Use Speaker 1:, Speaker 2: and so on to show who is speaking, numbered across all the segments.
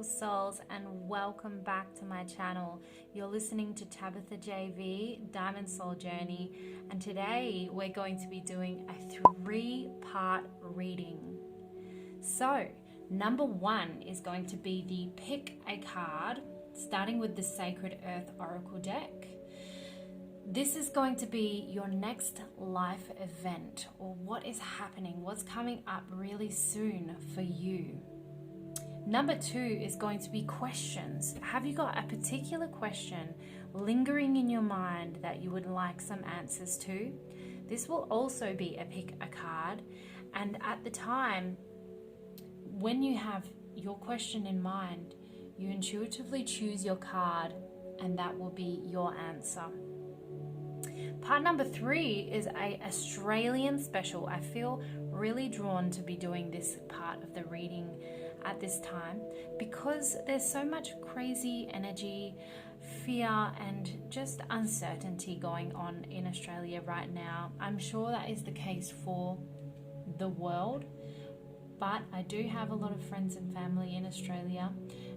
Speaker 1: beautiful souls, and welcome back to my channel. You're listening to 𝗀𝗺 Diamond Soul Journey, and today we're going to be doing a 3-part reading. So number 1 is going to be the pick a card, starting with the Sacred Earth Oracle deck. This is going to be your next life event, or what is happening, what's coming up really soon for you. Number 2 is going to be questions. Have you got a particular question lingering in your mind that you would like some answers to? This will also be a pick a card, and at the time when you have your question in mind, you intuitively choose your card and that will be your answer. Part number 3 is a Australian special. I feel really drawn to be doing this part of the reading at this time because there's so much crazy energy, fear, and just uncertainty going on in Australia right now. I'm sure that is the case for the world, but I do have a lot of friends and family in Australia,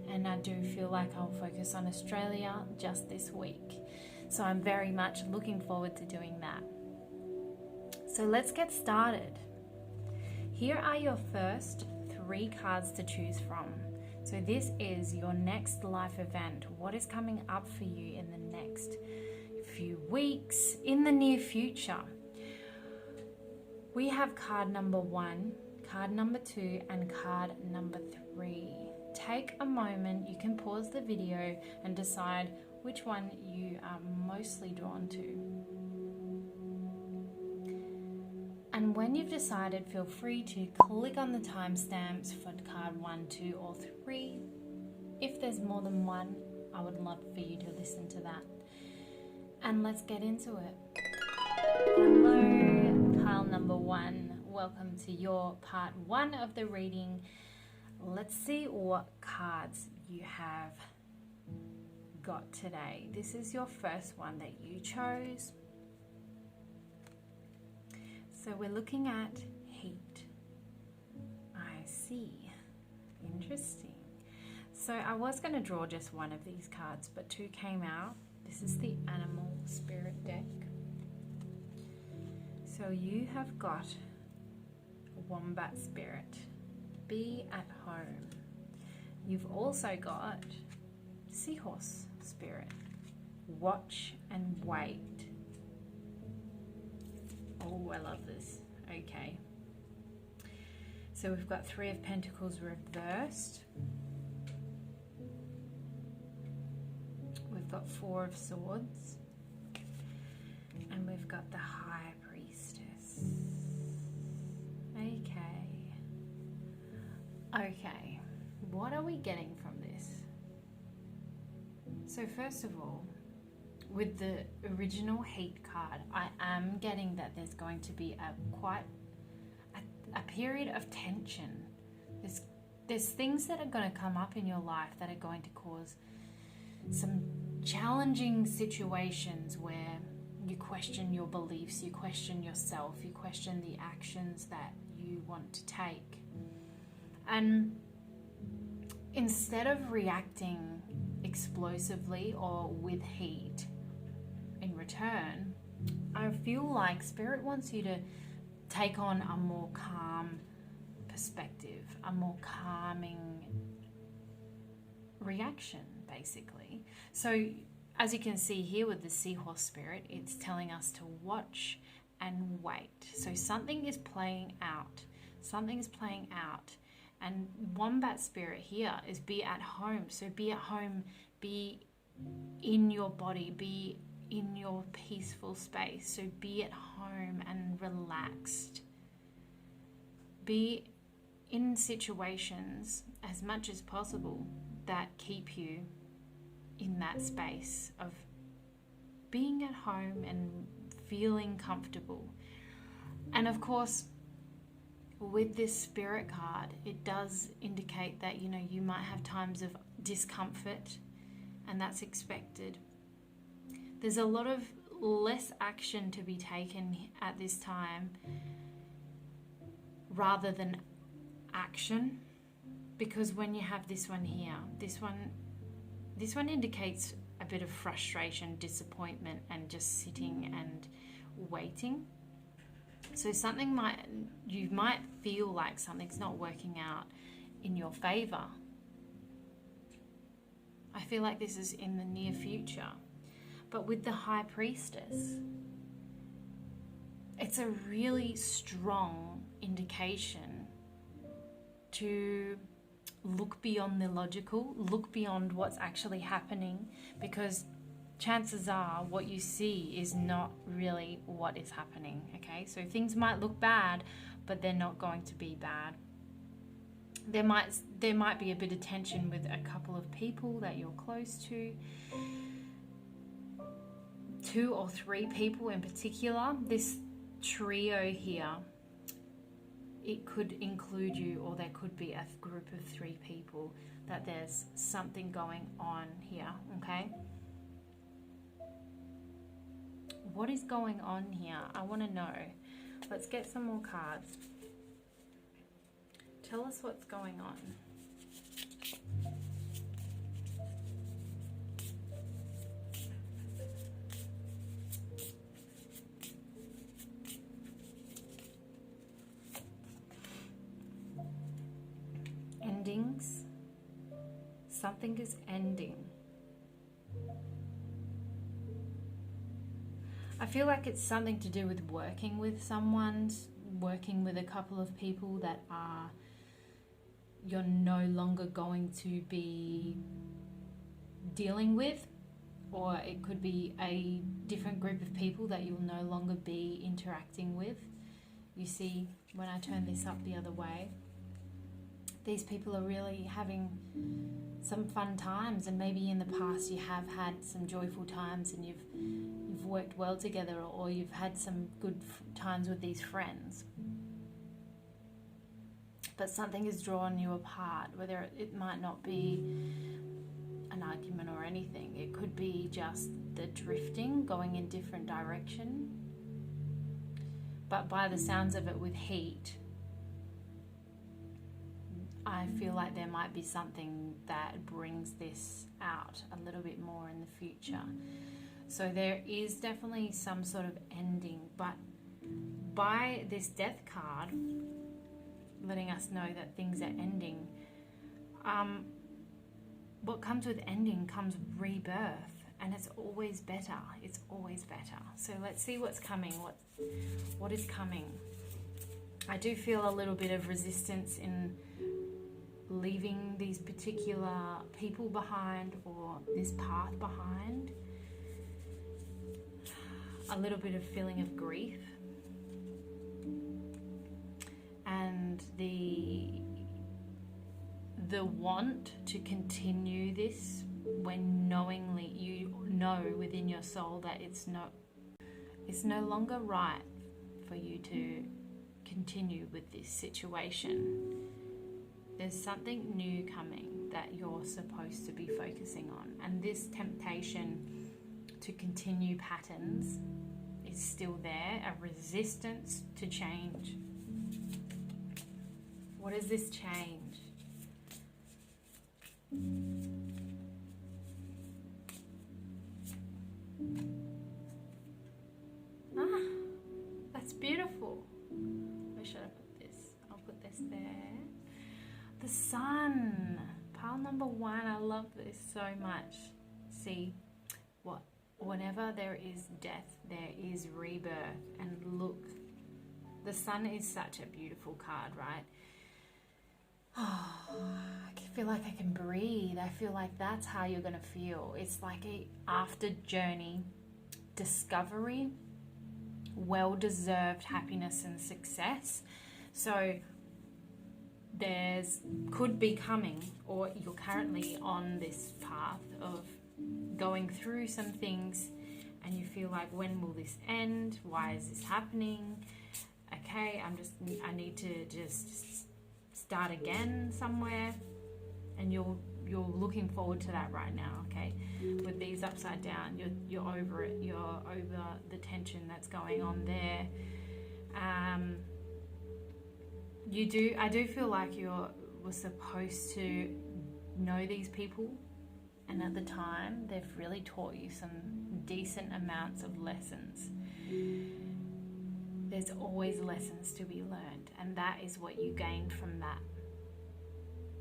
Speaker 1: and I do feel like I'll focus on Australia just this week. So I'm very much looking forward to doing that. So let's get started. Here are your first 3 cards to choose from. So this is your next life event. What is coming up for you in the next few weeks, in the near future? We have card number 1, card number 2, and card number 3. Take a moment. You can pause the video and decide which one you are mostly drawn to. And when you've decided, feel free to click on the timestamps for card 1, 2, or 3. If there's more than one, I would love for you to listen to that. And let's get into it. Hello, pile number 1. Welcome to your part 1 of the reading. Let's see what cards you have got today. This is your first one that you chose. So we're looking at heat. I see. Interesting. So I was going to draw just one of these cards, but 2 came out. This is the Animal Spirit deck. So you have got Wombat Spirit. Be at home. You've also got Seahorse Spirit. Watch and wait. Oh, I love this. Okay. So we've got 3 of Pentacles reversed. We've got 4 of Swords. And we've got the High Priestess. Okay. What are we getting from this? So first of all, with the original heat card, I am getting that there's going to be a period of tension. There's things that are going to come up in your life that are going to cause some challenging situations where you question your beliefs, you question yourself, you question the actions that you want to take. And instead of reacting explosively or with heat in return, I feel like Spirit wants you to take on a more calm perspective, a more calming reaction, basically. So as you can see here with the Seahorse Spirit, it's telling us to watch and wait. So something is playing out. Something is playing out. And Wombat Spirit here is be at home. So be at home, be in your body, be in your peaceful space. So be at home and relaxed. Be in situations as much as possible that keep you in that space of being at home and feeling comfortable. And of course, with this Spirit card, it does indicate that, you might have times of discomfort, and that's expected. There's a lot of less action to be taken at this time rather than action. Because when you have this one here, this one indicates a bit of frustration, disappointment, and just sitting and waiting. So you might feel like something's not working out in your favor. I feel like this is in the near future. But with the High Priestess, it's a really strong indication to look beyond the logical, look beyond what's actually happening, because chances are what you see is not really what is happening, okay? So things might look bad, but they're not going to be bad. There might be a bit of tension with a couple of people that you're close to. 2 or 3 people in particular. This trio here, it could include you, or there could be a group of 3 people that there's something going on here, okay? What is going on here? I want to know. Let's get some more cards. Tell us what's going on. Endings. Something is ending. I feel like it's something to do with working with someone, working with a couple of people that you're no longer going to be dealing with, or it could be a different group of people that you'll no longer be interacting with. You see, when I turn this up the other way, these people are really having some fun times, and maybe in the past you have had some joyful times and you've worked well together, or you've had some good times with these friends. But something has drawn you apart, whether it might not be an argument or anything. It could be just the drifting, going in different direction. But by the sounds of it with heat, I feel like there might be something that brings this out a little bit more in the future. So there is definitely some sort of ending, but by this Death card letting us know that things are ending, what comes with ending comes rebirth, and it's always better. It's always better. So let's see what's coming. What is coming? I do feel a little bit of resistance in leaving these particular people behind, or this path behind. A little bit of feeling of grief, and the want to continue this when knowingly you know within your soul that it's no longer right for you to continue with this situation. There's something new coming that you're supposed to be focusing on, and this temptation to continue patterns is still there, a resistance to change. What is this change? That's beautiful. Where should I put this? I'll put this there. The sun. Pile number 1. I love this so much. See, whenever there is death, there is rebirth. And look, the sun is such a beautiful card, right? Oh, I feel like I can breathe. I feel like that's how you're going to feel. It's like a after journey discovery, well-deserved happiness and success. So could be coming, or you're currently on this path of going through some things, and you feel like, when will this end? Why is this happening? Okay, I need to just start again somewhere, and you're looking forward to that right now. Okay, with these upside down, you're over it. You're over the tension that's going on there. I do feel like you're were supposed to know these people, and at the time they've really taught you some decent amounts of lessons. There's always lessons to be learned, and that is what you gained from that.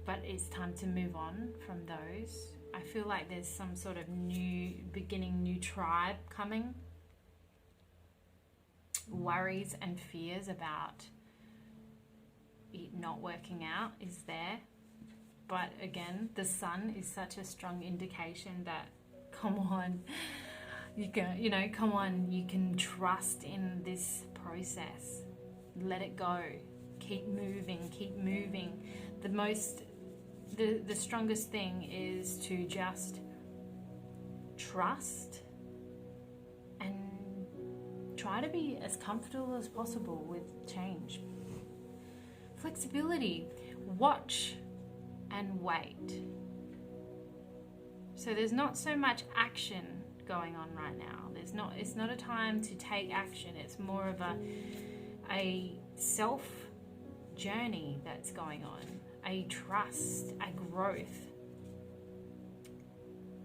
Speaker 1: But it's time to move on from those. I feel like there's some sort of new beginning, new tribe coming. Worries and fears about it not working out is there. But again, the sun is such a strong indication that, come on, you can trust in this process. Let it go. Keep moving, keep moving. The strongest thing is to just trust and try to be as comfortable as possible with change. Flexibility. Watch and wait. So there's not so much action going on right now. It's not a time to take action. It's more of a self journey that's going on, a trust, a growth,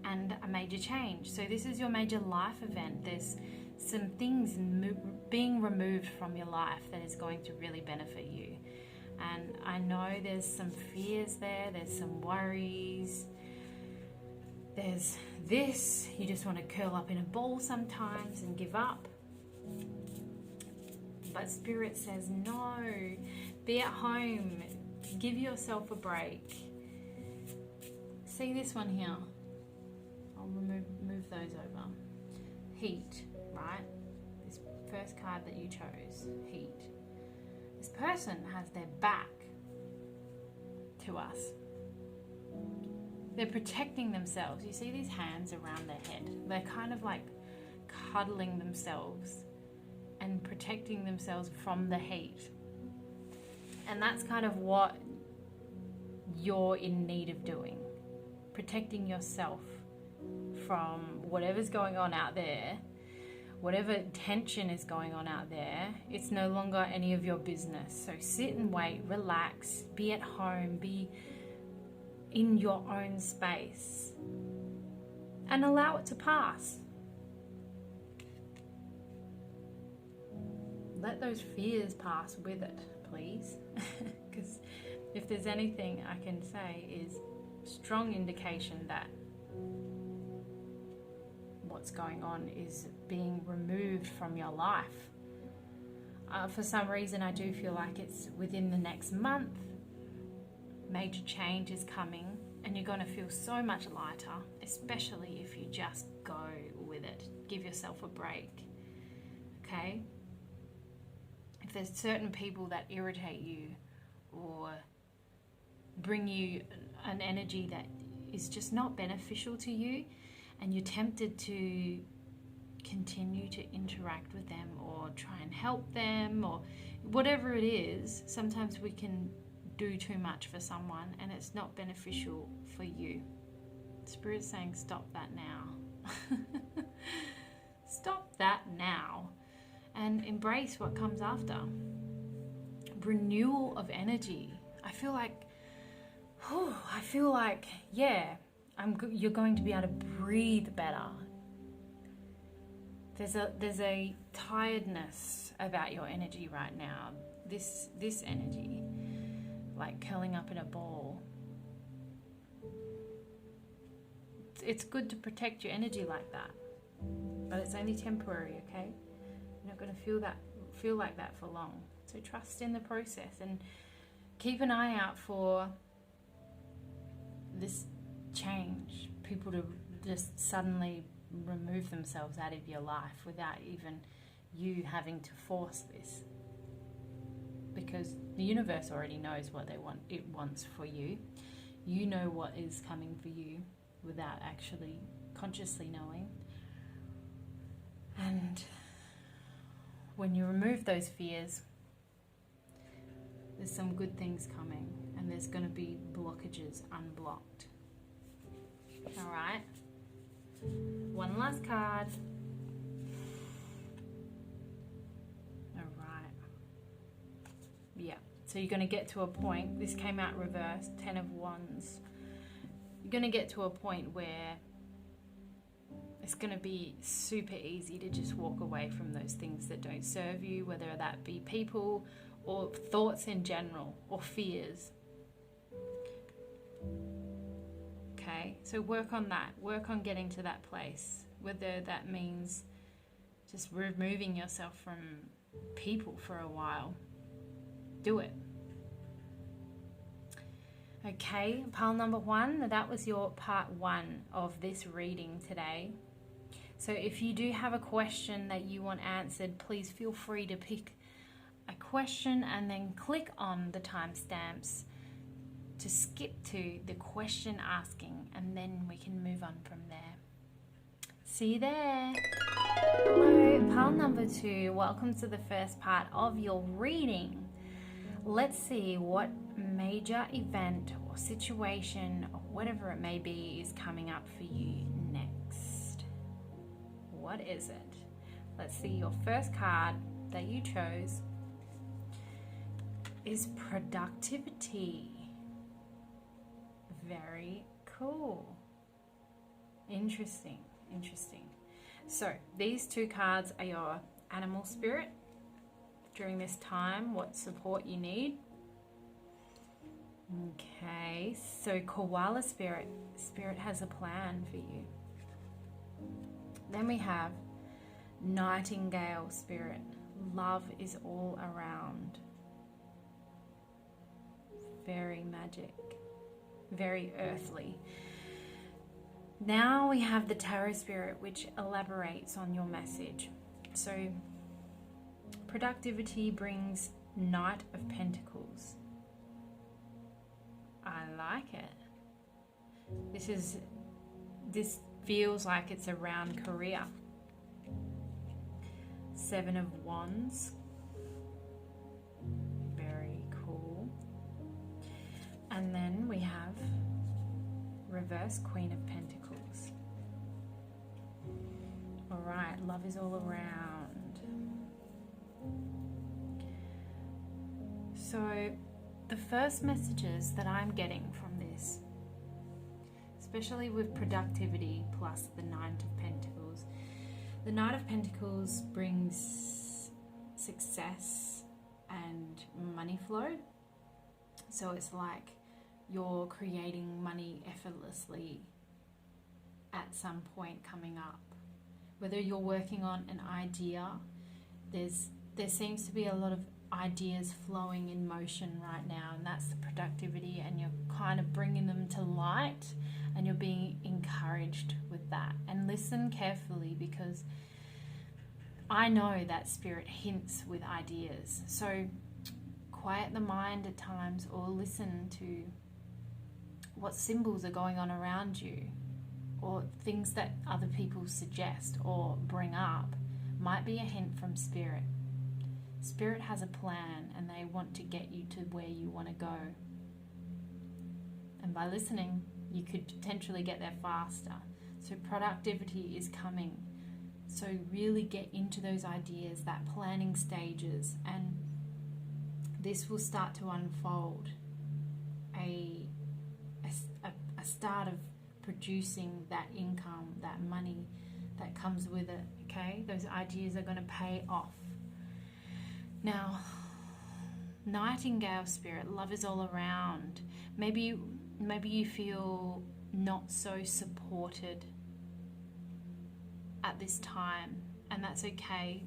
Speaker 1: and a major change. So this is your major life event. There's some things being removed from your life that is going to really benefit you. And I know there's some fears there, there's some worries, there's this, you just want to curl up in a ball sometimes and give up. But Spirit says no, be at home, give yourself a break. See this one here? I'll move those over. Heat, right? This first card that you chose, heat. This person has their back to us. They're protecting themselves. You see these hands around their head. They're kind of like cuddling themselves and protecting themselves from the heat. And that's kind of what you're in need of doing. Protecting yourself from whatever's going on out there. Whatever tension is going on out there, it's no longer any of your business. So sit and wait, relax, be at home, be in your own space, and allow it to pass. Let those fears pass with it, please. Because if there's anything I can say is strong indication that what's going on is being removed from your life. For some reason, I do feel like it's within the next month. Major change is coming, and you're going to feel so much lighter, especially if you just go with it. Give yourself a break, okay? If there's certain people that irritate you or bring you an energy that is just not beneficial to you, and you're tempted to continue to interact with them or try and help them or whatever it is, sometimes we can do too much for someone and it's not beneficial for you. Spirit's saying stop that now. Stop that now and embrace what comes after. Renewal of energy. I feel like, yeah, you're going to be able to breathe better. There's a tiredness about your energy right now. This energy, like curling up in a ball. It's good to protect your energy like that, but it's only temporary, okay? You're not going to feel like that for long. So trust in the process and keep an eye out for this change. People to just suddenly remove themselves out of your life without even you having to force this, because the universe already knows what it wants for you. You know what is coming for you without actually consciously knowing. And when you remove those fears, there's some good things coming, and there's going to be blockages unblocked. All right. One last card. All right. Yeah. So you're going to get to a point, this came out reversed, 10 of Wands. You're going to get to a point where it's going to be super easy to just walk away from those things that don't serve you, whether that be people or thoughts in general or fears. Okay, so work on that. Work on getting to that place, whether that means just removing yourself from people for a while. Do it. Okay, pile number 1, that was your part 1 of this reading today. So if you do have a question that you want answered, please feel free to pick a question and then click on the timestamps to skip to the question asking, and then we can move on from there. See you there. Hello, pile number 2. Welcome to the first part of your reading. Let's see what major event or situation or whatever it may be is coming up for you next. What is it? Let's see. Your first card that you chose is productivity. Very cool. Interesting. So these 2 cards are your animal spirit during this time, what support you need. Okay, so koala spirit has a plan for you. Then we have nightingale spirit, love is all around. Very magic, very earthly. Now we have the tarot spirit, which elaborates on your message. So productivity brings Knight of Pentacles. I like it. This feels like it's around career. 7 of Wands. Very cool. And then we have reverse Queen of Pentacles. Alright, love is all around. So the first messages that I'm getting from this, especially with productivity plus the Knight of Pentacles, the Knight of Pentacles brings success and money flow. So it's like you're creating money effortlessly at some point coming up. Whether you're working on an idea, there seems to be a lot of ideas flowing in motion right now, and that's the productivity, and you're kind of bringing them to light and you're being encouraged with that. And listen carefully, because I know that spirit hints with ideas. So quiet the mind at times, or listen to what symbols are going on around you, or things that other people suggest or bring up might be a hint from spirit. Spirit has a plan, and they want to get you to where you want to go. And by listening, you could potentially get there faster. So productivity is coming. So really get into those ideas, that planning stages, and this will start to unfold a start of producing that income, that money that comes with it. Okay, those ideas are going to pay off. Now, nightingale spirit, love is all around. Maybe you feel not so supported at this time, and that's okay.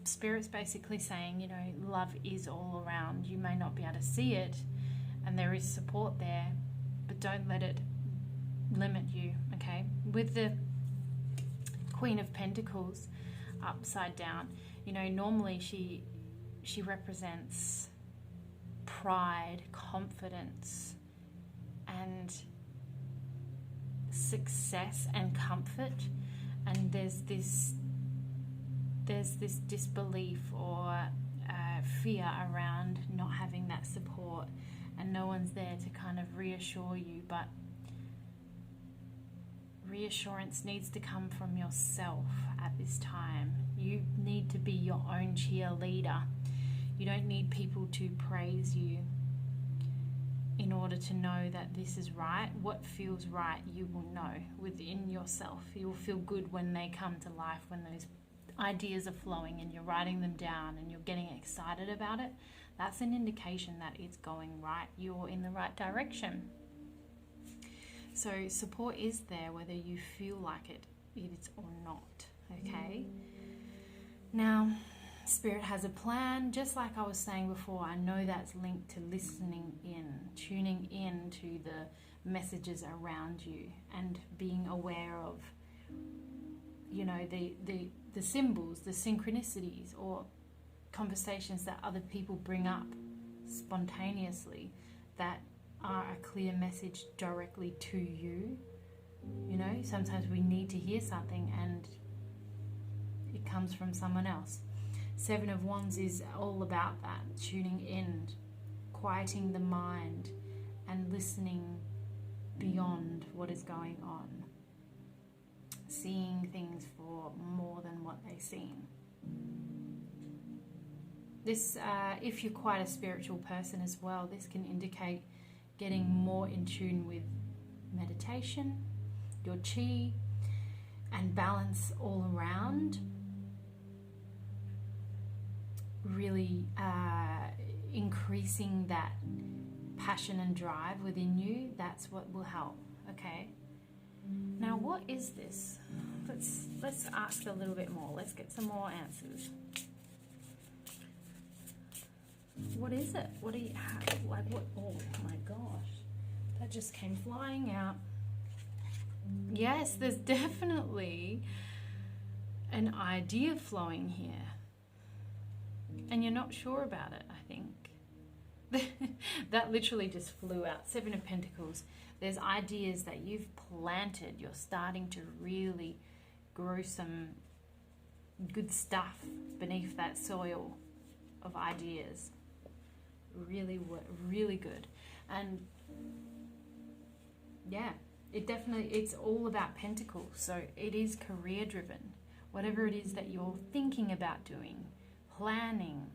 Speaker 1: Spirit's basically saying, love is all around. You may not be able to see it, and there is support there, but don't let it limit you, okay? With the Queen of Pentacles upside down, normally she represents pride, confidence, and success and comfort. And there's this disbelief or fear around not having that support, and no one's there to kind of reassure you. But reassurance needs to come from yourself at this time. You need to be your own cheerleader. You don't need people to praise you in order to know that this is right. What feels right, you will know within yourself. You will feel good when they come to life, when those ideas are flowing and you're writing them down and you're getting excited about it. That's an indication that it's going right. You're in the right direction. So support is there whether you feel like it is or not, okay? Now, Spirit has a plan. Just like I was saying before, I know that's linked to listening in, tuning in to the messages around you and being aware of, you know, the symbols, the synchronicities, or conversations that other people bring up spontaneously that are a clear message directly to you. You know, sometimes we need to hear something and it comes from someone else. Seven of Wands is all about that, tuning in, quieting the mind and listening beyond what is going on, seeing things for more than what they seem. This, if you're quite a spiritual person as well, this can indicate getting more in tune with meditation, your chi, and balance all around. Really increasing that passion and drive within you. That's what will help. Okay. Now, what is this? Let's ask a little bit more. Let's get some more answers. What is it? What do you have? Like what? Oh my gosh, that just came flying out. Yes, there's definitely an idea flowing here, and you're not sure about it. I think that literally just flew out. Seven of Pentacles. There's ideas that you've planted. You're starting to really grow some good stuff beneath that soil of ideas. Really good. And yeah, it's all about Pentacles. So it is career driven. Whatever it is that you're thinking about doing, planning,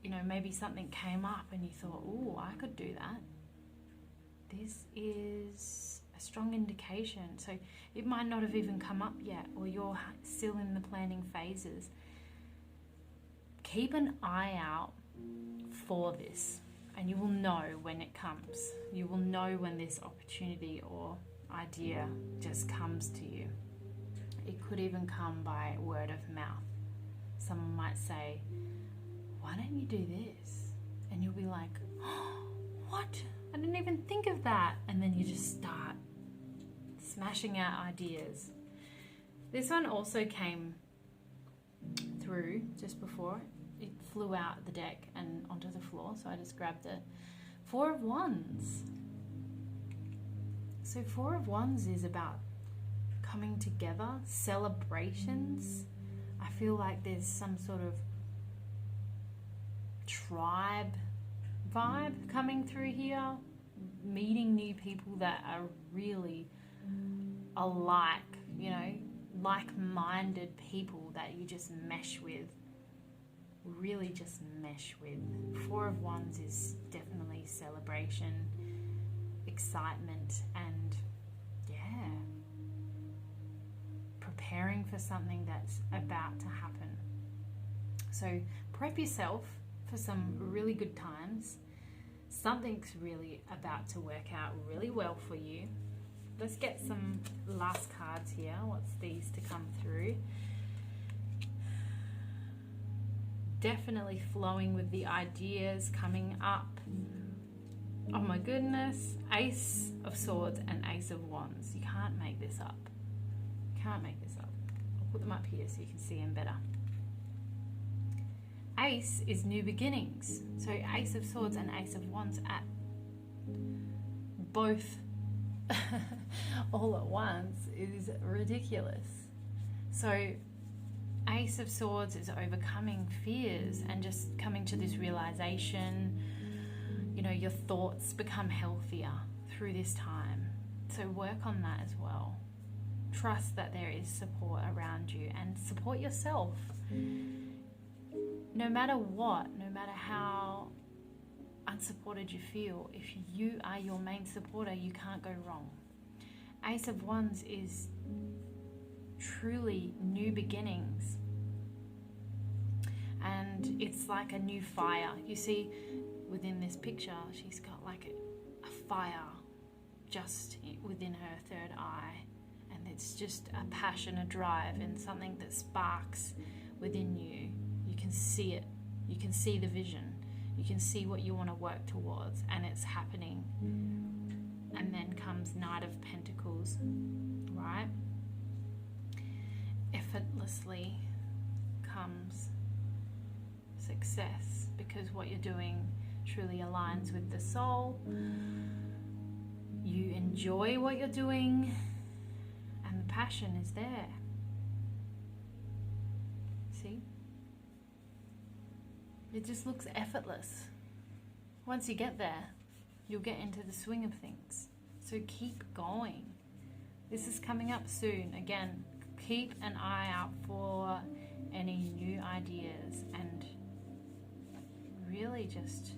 Speaker 1: you know, maybe something came up and you thought, oh, I could do that. This is a strong indication. So it might not have even come up yet, or you're still in the planning phases. Keep an eye out for this, and you will know when it comes. You will know when this opportunity or idea just comes to you. It could even come by word of mouth. Someone might say, why don't you do this? And you'll be like, oh, what? I didn't even think of that. And then you just start smashing out ideas. This one also came through just before. It flew out the deck and onto the floor, so I just grabbed it. Four of Wands. So Four of Wands is about coming together, celebrations. I feel like there's some sort of tribe vibe coming through here, meeting new people that are really alike, you know, like-minded people that you just mesh with, really just mesh with. Four of Wands is definitely celebration, excitement, and yeah, preparing for something that's about to happen. So prep yourself for some really good times. Something's really about to work out really well for you. Let's get some last cards here. What's these to come through? Definitely flowing with the ideas coming up. Oh my goodness. Ace of Swords and Ace of Wands. You can't make this up. You can't make this up. I'll put them up here so you can see them better. Ace is new beginnings. So Ace of Swords and Ace of Wands at both all at once is ridiculous. So Ace of Swords is overcoming fears and just coming to this realization. You know, your thoughts become healthier through this time. So work on that as well. Trust that there is support around you and support yourself. no matter what, no matter how unsupported you feel, if you are your main supporter, you can't go wrong. Ace of Wands is truly new beginnings. And it's like a new fire. You see, within this picture, she's got like a fire just within her third eye. And it's just a passion, a drive, and something that sparks within you. You can see it. You can see the vision. You can see what you want to work towards, and it's happening. And then comes Knight of Pentacles, right? Effortlessly comes success, because what you're doing truly aligns with the soul. You enjoy what you're doing, and the passion is there. See? It just looks effortless. Once you get there, you'll get into the swing of things. So keep going. This is coming up soon. Again, keep an eye out for any new ideas and really just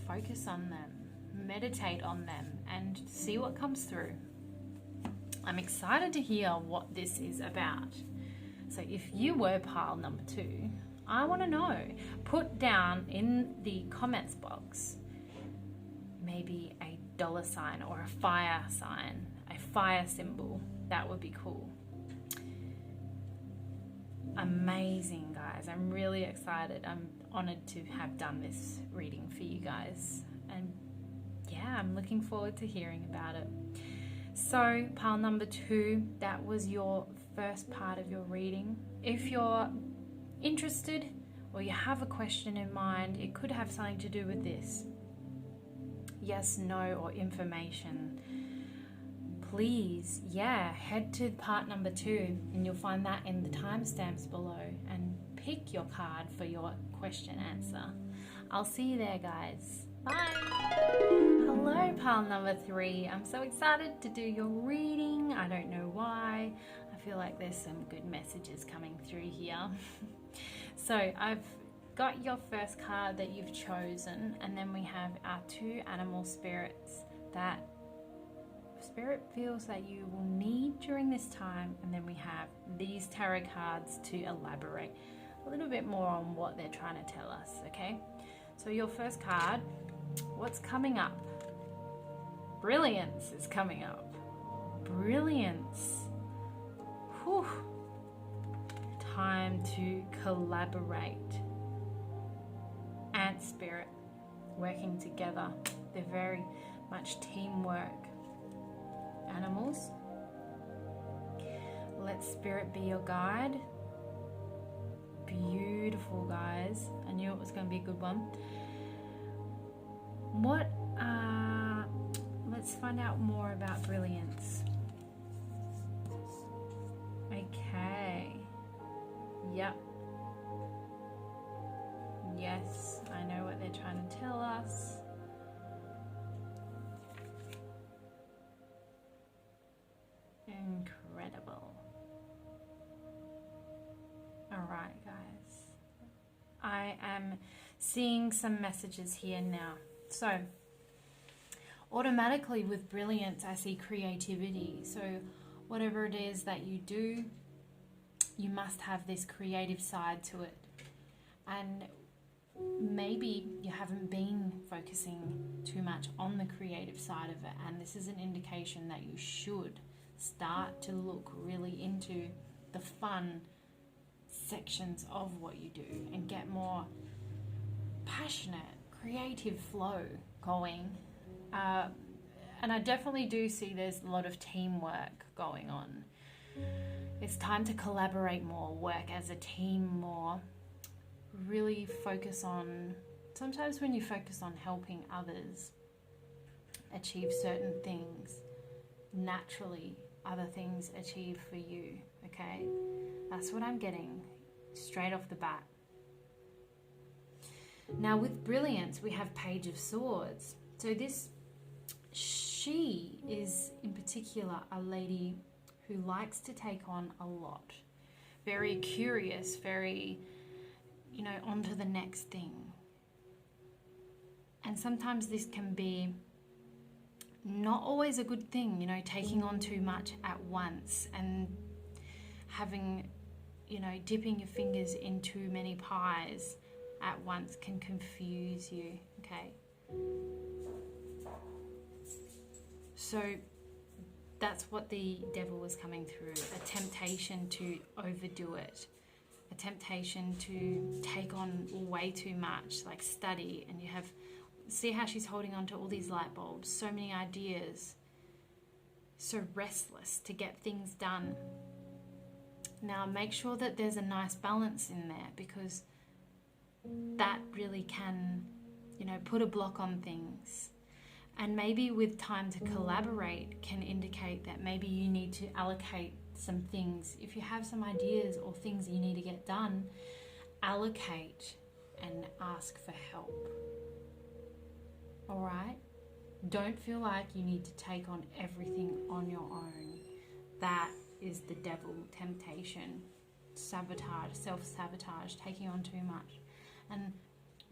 Speaker 1: focus on them, meditate on them, and see what comes through. I'm excited to hear what this is about. So if you were pile number 2, I want to know. Put down in the comments box maybe a $sign or a fire sign, a fire symbol. That would be cool. Amazing, guys. I'm really excited. I'm honored to have done this reading for you guys. And yeah, I'm looking forward to hearing about it. So pile number 2, that was your first part of your reading. If you're interested or you have a question in mind, it could have something to do with this. Yes, no, or information. Please, head to part number 2 and you'll find that in the timestamps below, and pick your card for your question answer. I'll see you there, guys. Bye. Hello, pile number 3. I'm so excited to do your reading. I don't know why. I feel like there's some good messages coming through here. So I've got your first card that you've chosen, and then we have our 2 animal spirits that Spirit feels that you will need during this time, and then we have these tarot cards to elaborate a little bit more on what they're trying to tell us, okay? So your first card, what's coming up? Brilliance is coming up. Brilliance. Whew. Time to collaborate. Ant spirit working together. They're very much teamwork. Animals. Let spirit be your guide. Beautiful, guys. I knew it was going to be a good one. Let's find out more about brilliance. Okay. Yep. Yes, I know what they're trying to tell us. Incredible. All right, guys. I am seeing some messages here now. So, automatically with brilliance, I see creativity. So, whatever it is that you do, you must have this creative side to it. And maybe you haven't been focusing too much on the creative side of it, and this is an indication that you should start to look really into the fun sections of what you do and get more passionate, creative flow going. And I definitely do see there's a lot of teamwork going on. It's time to collaborate more, work as a team more, really focus on, sometimes when you focus on helping others achieve certain things, naturally other things achieve for you, okay? That's what I'm getting straight off the bat. Now with brilliance, we have Page of Swords. So she is in particular a lady who likes to take on a lot, very curious, very, you know, on to the next thing. And sometimes this can be not always a good thing, you know, taking on too much at once and having, you know, dipping your fingers in too many pies at once can confuse you, okay? So that's what the devil was coming through, a temptation to overdo it, a temptation to take on way too much, like study, and you have, see how she's holding on to all these light bulbs, so many ideas, so restless to get things done. Now make sure that there's a nice balance in there, because that really can, you know, put a block on things. And maybe with time to collaborate can indicate that maybe you need to allocate some things. If you have some ideas or things you need to get done, allocate and ask for help. All right? Don't feel like you need to take on everything on your own. That is the devil, temptation, sabotage, self-sabotage, taking on too much. And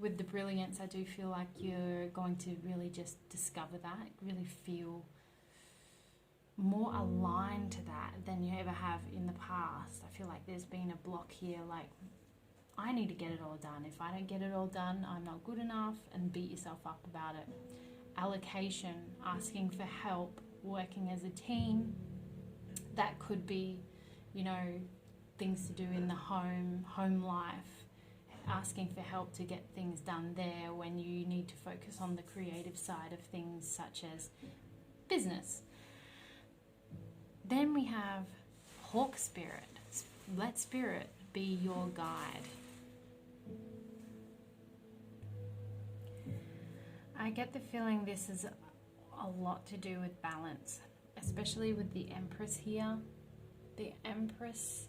Speaker 1: with the brilliance, I do feel like you're going to really just discover that, really feel more aligned to that than you ever have in the past. I feel like there's been a block here, like, I need to get it all done. If I don't get it all done, I'm not good enough, and beat yourself up about it. Allocation, asking for help, working as a team. That could be, you know, things to do in the home life. Asking for help to get things done there when you need to focus on the creative side of things, such as business. Then we have Hawk Spirit. Let Spirit be your guide. I get the feeling this is a lot to do with balance, especially with the Empress here. The Empress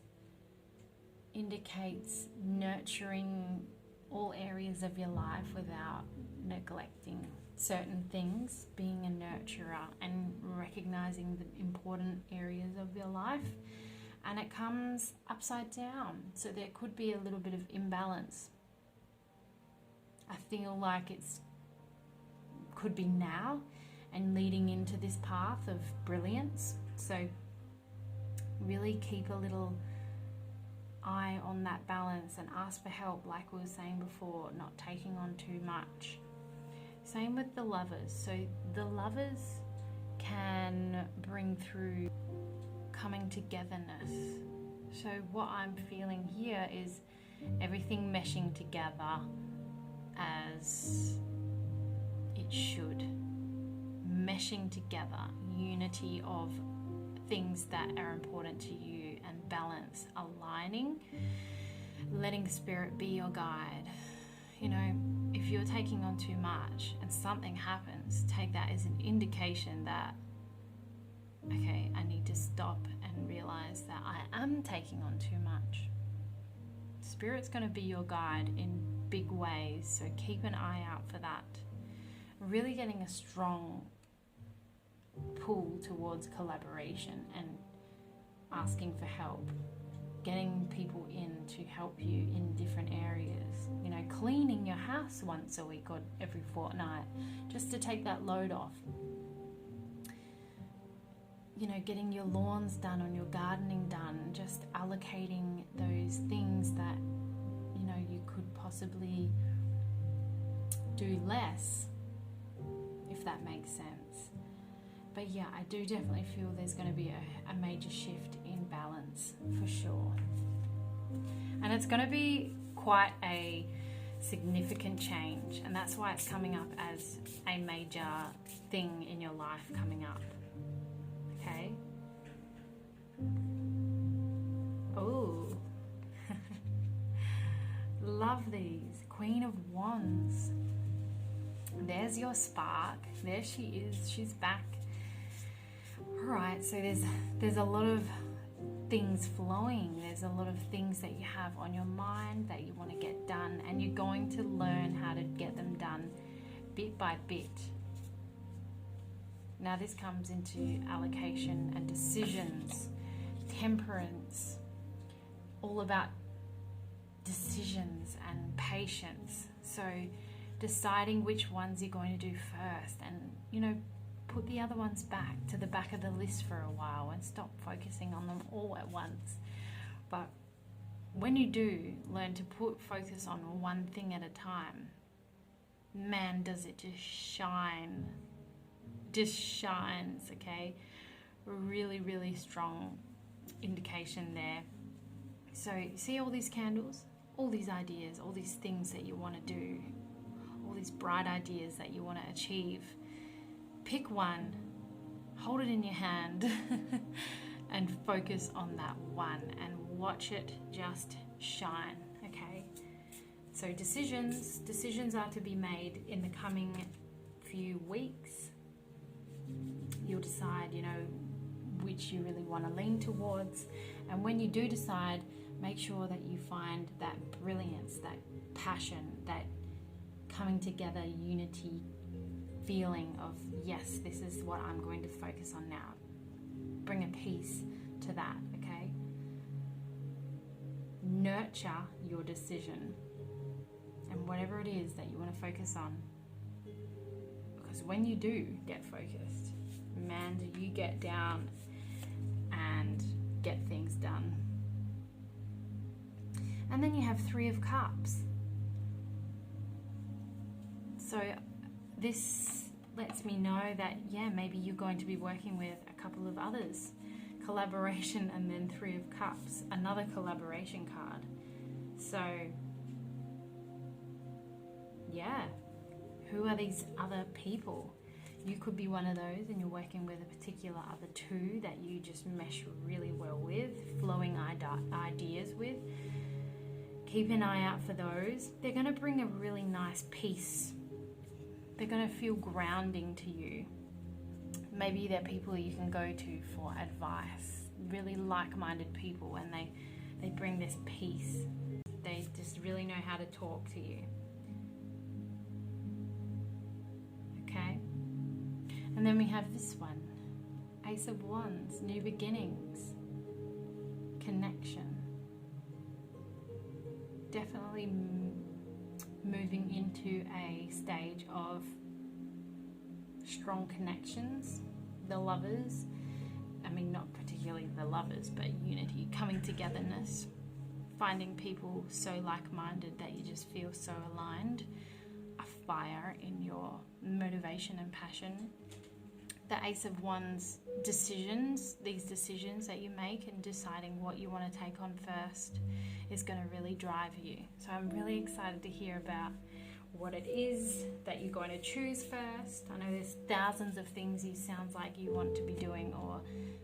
Speaker 1: indicates nurturing all areas of your life without neglecting certain things, being a nurturer and recognizing the important areas of your life. And it comes upside down, so there could be a little bit of imbalance. I feel like it's could be now and leading into this path of brilliance. So really keep a little eye on that balance and ask for help, like we were saying before, not taking on too much. Same with the Lovers. So the Lovers can bring through coming togetherness. So what I'm feeling here is everything meshing together as it should. Meshing together, unity of things that are important to you, and balance, aligning, letting Spirit be your guide. You know, if you're taking on too much and something happens, take that as an indication that, okay, I need to stop and realize that I am taking on too much. Spirit's going to be your guide in big ways, so keep an eye out for that. Really getting a strong pull towards collaboration and asking for help, getting people in to help you in different areas, you know, cleaning your house once a week or every fortnight just to take that load off, you know, getting your lawns done and your gardening done, just allocating those things that, you know, you could possibly do less, if that makes sense. But yeah, I do definitely feel there's going to be a major shift in balance for sure. And it's going to be quite a significant change, and that's why it's coming up as a major thing in your life coming up. Okay? Oh. Love these. Queen of Wands. There's your spark. There she is. She's back. Alright, so there's a lot of things flowing. There's a lot of things that you have on your mind that you want to get done, and you're going to learn how to get them done bit by bit. Now this comes into allocation and decisions, temperance, all about decisions and patience. So deciding which ones you're going to do first, and put the other ones back to the back of the list for a while and stop focusing on them all at once. But when you do learn to put focus on one thing at a time, man, does it just shine. Just shines, okay? Really, really strong indication there. So see all these candles, all these ideas, all these things that you want to do, all these bright ideas that you want to achieve. Pick one, hold it in your hand and focus on that one and watch it just shine, okay? So decisions are to be made in the coming few weeks. You'll decide, which you really want to lean towards. And when you do decide, make sure that you find that brilliance, that passion, that coming together unity feeling of, yes, this is what I'm going to focus on now. Bring a peace to that, okay? Nurture your decision and whatever it is that you want to focus on. Because when you do get focused, man, do you get down and get things done. And then you have 3 of Cups. So this lets me know that, yeah, maybe you're going to be working with a couple of others. Collaboration, and then 3 of Cups, another collaboration card. So, yeah, who are these other people? You could be one of those and you're working with a particular other 2 that you just mesh really well with, flowing ideas with. Keep an eye out for those. They're going to bring a really nice peace. They're going to feel grounding to you. Maybe they're people you can go to for advice, really like-minded people, and they bring this peace. They just really know how to talk to you. Okay? And then we have this one, Ace of Wands, new beginnings, connection. Definitely moving into a stage of strong connections. The lovers, I mean, not particularly the lovers, but unity, coming togetherness, finding people so like-minded that you just feel so aligned, a fire in your motivation and passion. The Ace of Wands, decisions, these decisions that you make and deciding what you want to take on first is going to really drive you. So I'm really excited to hear about what it is that you're going to choose first. I know there's thousands of things you sounds like you want to be doing, or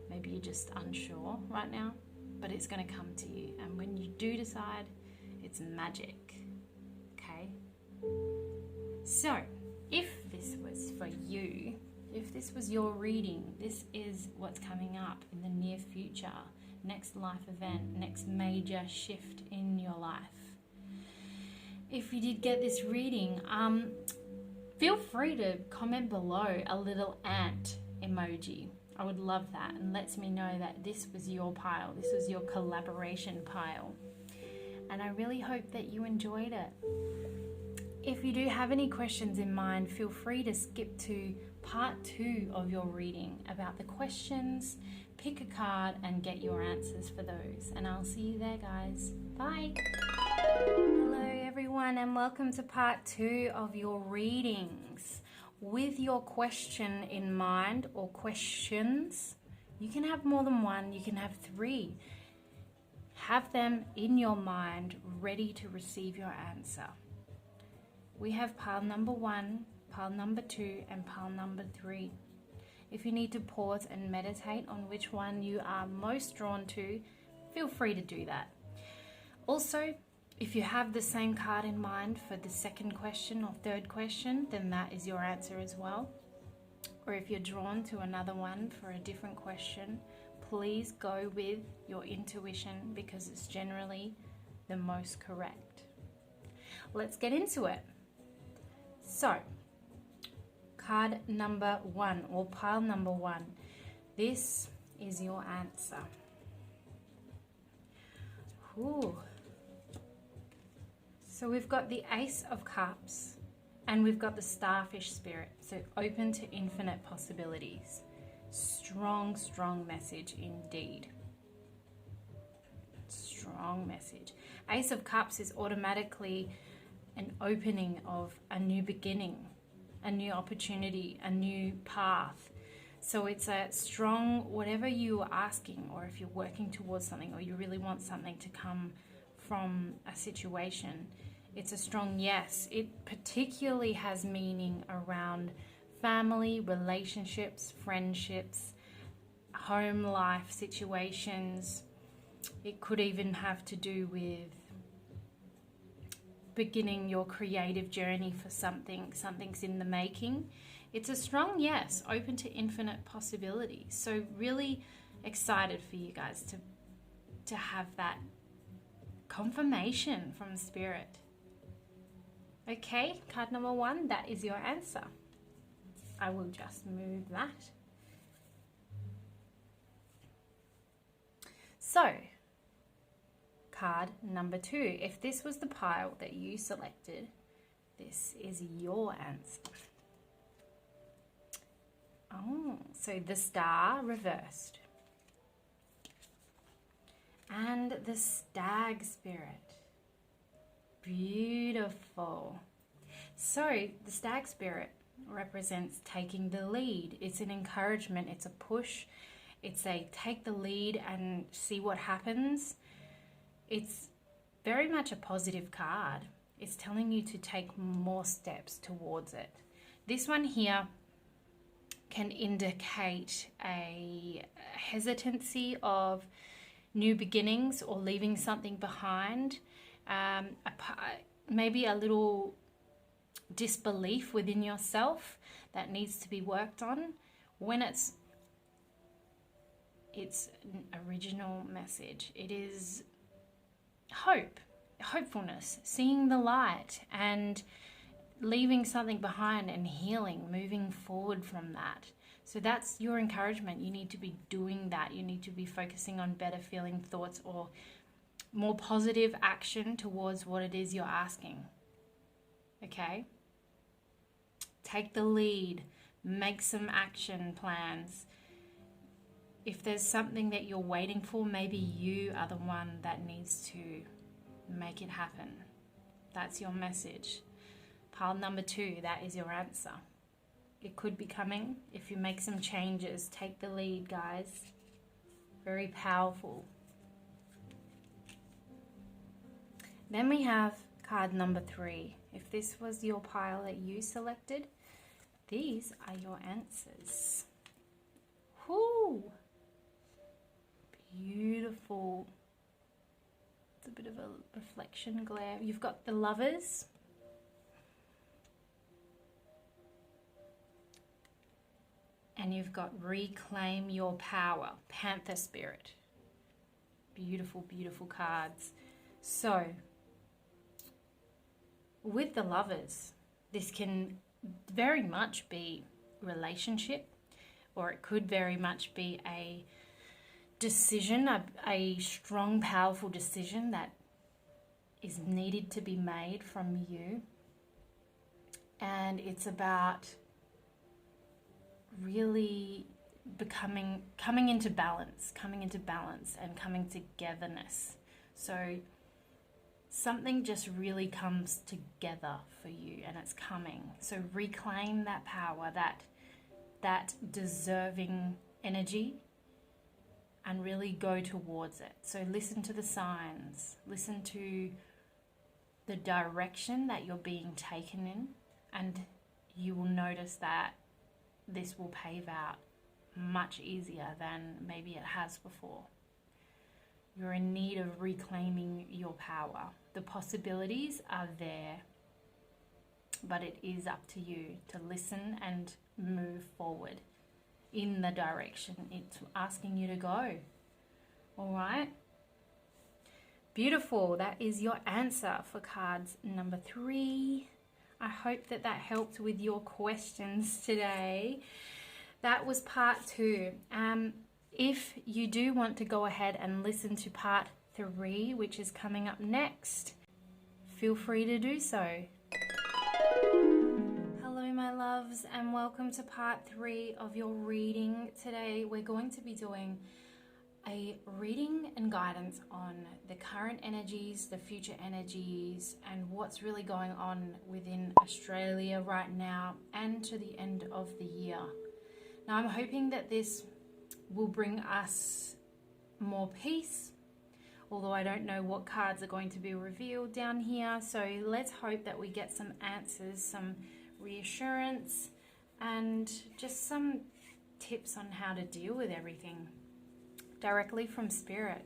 Speaker 1: maybe you're just unsure right now, but it's going to come to you. And when you do decide, it's magic. Okay? So, if this was for you, if this was your reading, this is what's coming up in the near future. Next life event, next major shift in your life. If you did get this reading, feel free to comment below a little ant emoji. I would love that, and lets me know that this was your pile, this was your collaboration pile. And I really hope that you enjoyed it. If you do have any questions in mind, feel free to skip to part 2 of your reading about the questions. Pick a card and get your answers for those. And I'll see you there, guys. Bye. Hello, everyone, and welcome to part 2 of your readings. With your question in mind, or questions, you can have more than one, you can have 3. Have them in your mind, ready to receive your answer. We have pile number 1, pile number 2, and pile number 3. If you need to pause and meditate on which one you are most drawn to, feel free to do that. Also, if you have the same card in mind for the second question or third question, then that is your answer as well. Or if you're drawn to another one for a different question, please go with your intuition, because it's generally the most correct. Let's get into it. So, card number 1, or pile number 1. This is your answer. Ooh. So we've got the Ace of Cups and we've got the Starfish Spirit. So open to infinite possibilities. Strong, strong message indeed. Strong message. Ace of Cups is automatically an opening of a new beginning, a new opportunity, a new path. So it's a strong, whatever you are asking, or if you're working towards something, or you really want something to come from a situation, it's a strong yes. It particularly has meaning around family, relationships, friendships, home life situations. It could even have to do with beginning your creative journey for something. Something's in the making. It's a strong yes, open to infinite possibilities. So really excited for you guys to have that confirmation from Spirit. Okay, card number 1, that is your answer. I will just move that. So, card number 2. If this was the pile that you selected, this is your answer. Oh, so the Star reversed. And the Stag Spirit. Beautiful. So the Stag Spirit represents taking the lead. It's an encouragement. It's a push. It's a take the lead and see what happens. It's very much a positive card. It's telling you to take more steps towards it. This one here can indicate a hesitancy of new beginnings or leaving something behind. Maybe a little disbelief within yourself that needs to be worked on. When it's an original message, it is hopefulness, seeing the light and leaving something behind and healing, moving forward from that. So that's your encouragement. You need to be doing that. You need to be focusing on better feeling thoughts or more positive action towards what it is you're asking. Okay? Take the lead. Make some action plans. If there's something that you're waiting for, maybe you are the one that needs to make it happen. That's your message. Pile number 2, that is your answer. It could be coming if you make some changes. Take the lead, guys. Very powerful. Then we have card number 3. If this was your pile that you selected, these are your answers. Whoo! Beautiful. It's a bit of a reflection glare. You've got the Lovers. And you've got Reclaim Your Power, Panther Spirit. Beautiful, beautiful cards. So, with the Lovers, this can very much be relationship, or it could very much be a decision, a strong, powerful decision that is needed to be made from you. And it's about really coming into balance and coming togetherness. So something just really comes together for you, and it's coming. So reclaim that power, that deserving energy, and really go towards it. So listen to the signs, listen to the direction that you're being taken in, and you will notice that this will pave out much easier than maybe it has before. You're in need of reclaiming your power. The possibilities are there, but it is up to you to listen and move forward in the direction it's asking you to go. All right? Beautiful. That is your answer for cards number 3. I hope that helped with your questions today. That was part 2. If you do want to go ahead and listen to part 3, which is coming up next, feel free to do so. Hello my loves, and welcome to part 3 of your reading. Today we're going to be doing a reading and guidance on the current energies, the future energies, and what's really going on within Australia right now and to the end of the year. Now I'm hoping that this will bring us more peace, although I don't know what cards are going to be revealed down here. So let's hope that we get some answers, some reassurance, and just some tips on how to deal with everything directly from Spirit.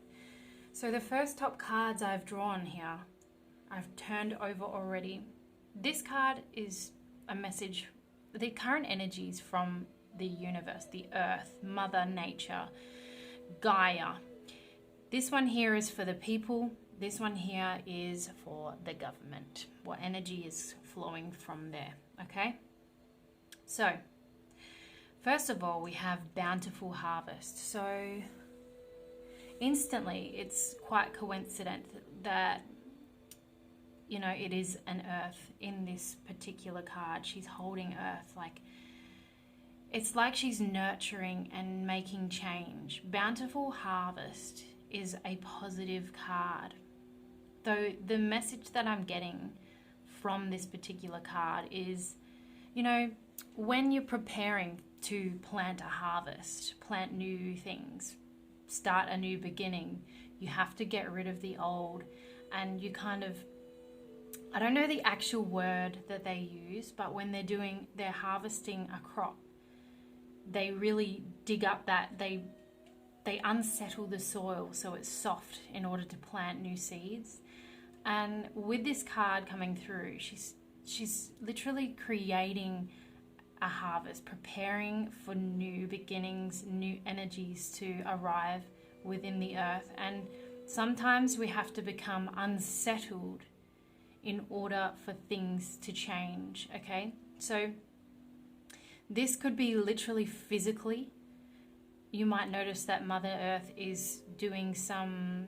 Speaker 1: So the first top cards I've drawn here, I've turned over already. This card is a message, the current energies from the universe, the earth, Mother Nature, Gaia. This one here is for the people. This one here is for the government. What energy is flowing from there, okay? So, first of all, we have Bountiful Harvest. So, instantly, it's quite coincident that, you know, it is an earth in this particular card. She's holding earth, like, it's like she's nurturing and making change. Bountiful Harvest is a positive card. Though the message that I'm getting from this particular card is, you know, when you're preparing to plant a harvest, plant new things, start a new beginning, you have to get rid of the old, and you kind of, I don't know the actual word that they use, but when they're harvesting a crop, they really dig up that, they unsettle the soil so it's soft in order to plant new seeds. And with this card coming through, she's literally creating a harvest, preparing for new beginnings, new energies to arrive within the earth. And sometimes we have to become unsettled in order for things to change, okay? So this could be literally physically. You might notice that Mother Earth is doing some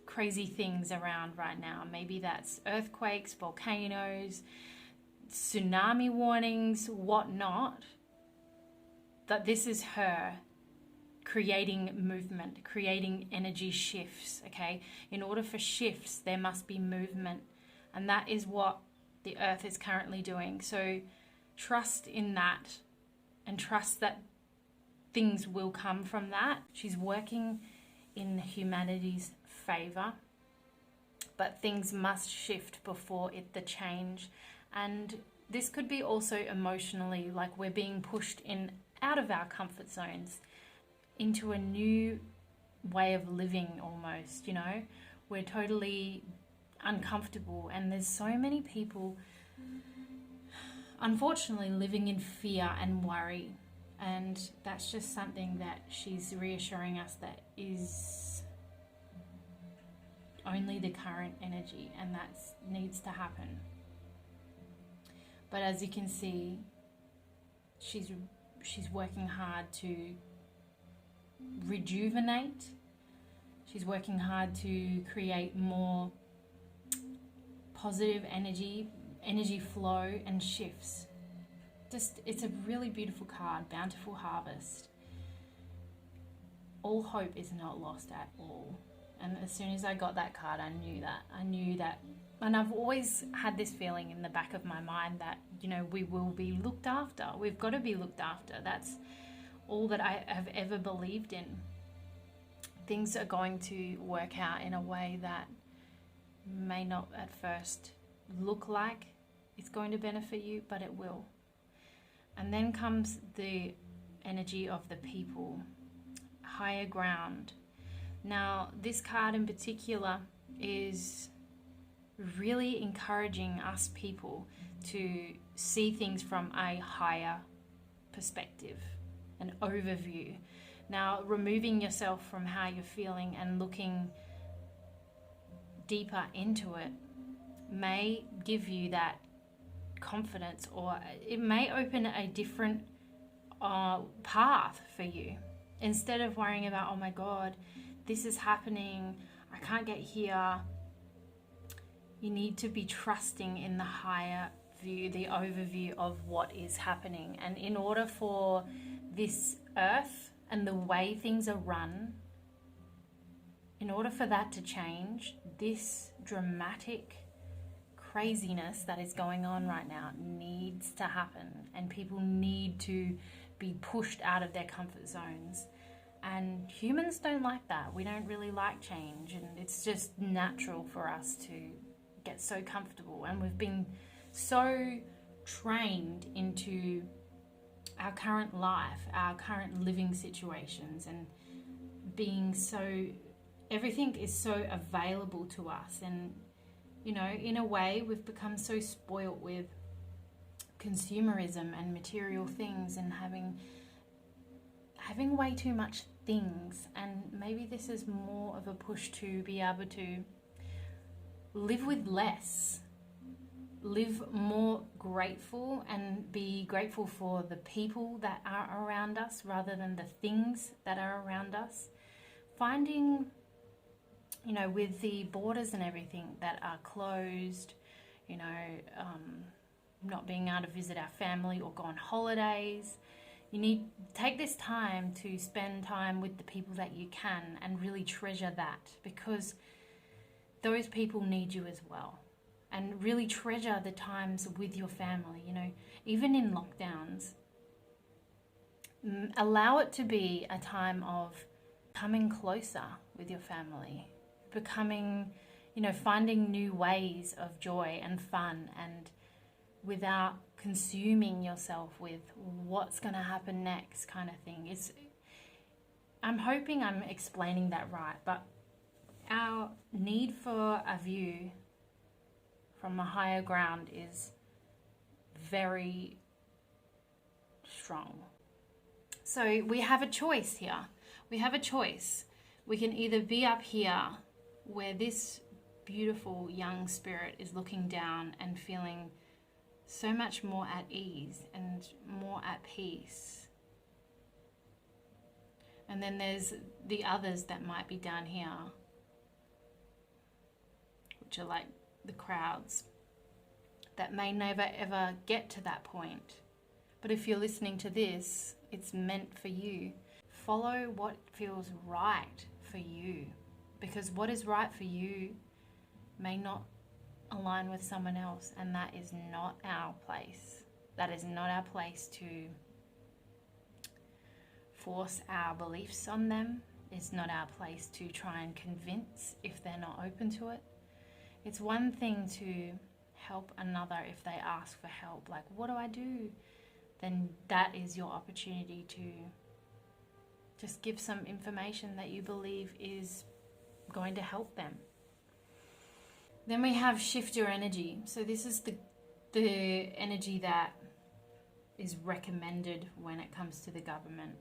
Speaker 1: crazy things around right now. Maybe that's earthquakes, volcanoes, tsunami warnings, whatnot. That this is her creating movement, creating energy shifts, okay? In order for shifts, there must be movement. And that is what the earth is currently doing. So trust in that, and trust that things will come from that. She's working in humanity's favor, but things must shift before the change. And this could be also emotionally, like we're being pushed in out of our comfort zones into a new way of living almost, you know. We're totally uncomfortable, and there's so many people unfortunately living in fear and worry. And that's just something that she's reassuring us that is only the current energy, and that needs to happen. But as you can see, she's working hard to rejuvenate. She's working hard to create more positive energy flow and shifts. It's a really beautiful card, Bountiful Harvest. All hope is not lost at all. And as soon as I got that card, I knew that. And I've always had this feeling in the back of my mind that, you know, we will be looked after. We've got to be looked after. That's all that I have ever believed in. Things are going to work out in a way that may not at first look like it's going to benefit you, but it will. And then comes the energy of the people, higher ground. Now, this card in particular is really encouraging us people to see things from a higher perspective, an overview. Now, removing yourself from how you're feeling and looking deeper into it may give you that confidence, or it may open a different path for you. Instead of worrying about, oh my God, this is happening, I can't get here. You need to be trusting in the higher view, the overview of what is happening. And in order for this earth and the way things are run, in order for that to change, this dramatic craziness that is going on right now needs to happen, and people need to be pushed out of their comfort zones. And humans don't like that. We don't really like change, and it's just natural for us to get so comfortable, and we've been so trained into our current life, our current living situations, and being so, everything is so available to us. And you know, in a way, we've become so spoilt with consumerism and material things, and having way too much things. And maybe this is more of a push to be able to live with less, live more grateful, and be grateful for the people that are around us rather than the things that are around us. Finding, you know, with the borders and everything that are closed, you know, not being able to visit our family or go on holidays, you need to take this time to spend time with the people that you can and really treasure that, because those people need you as well. And really treasure the times with your family, you know, even in lockdowns. Allow it to be a time of coming closer with your family, becoming, you know, finding new ways of joy and fun, and without consuming yourself with what's going to happen next kind of thing. I'm hoping I'm explaining that right, but our need for a view from a higher ground is very strong. So we have a choice here. We have a choice. We can either be up here where this beautiful young spirit is looking down and feeling so much more at ease and more at peace. And then there's the others that might be down here, which are like the crowds that may never ever get to that point. But if you're listening to this, it's meant for you. Follow what feels right for you, because what is right for you may not align with someone else, and that is not our place. That is not our place to force our beliefs on them. It's not our place to try and convince if they're not open to it. It's one thing to help another if they ask for help, like, what do I do? Then that is your opportunity to just give some information that you believe is going to help them. Then we have shift your energy. So this is the energy that is recommended when it comes to the government.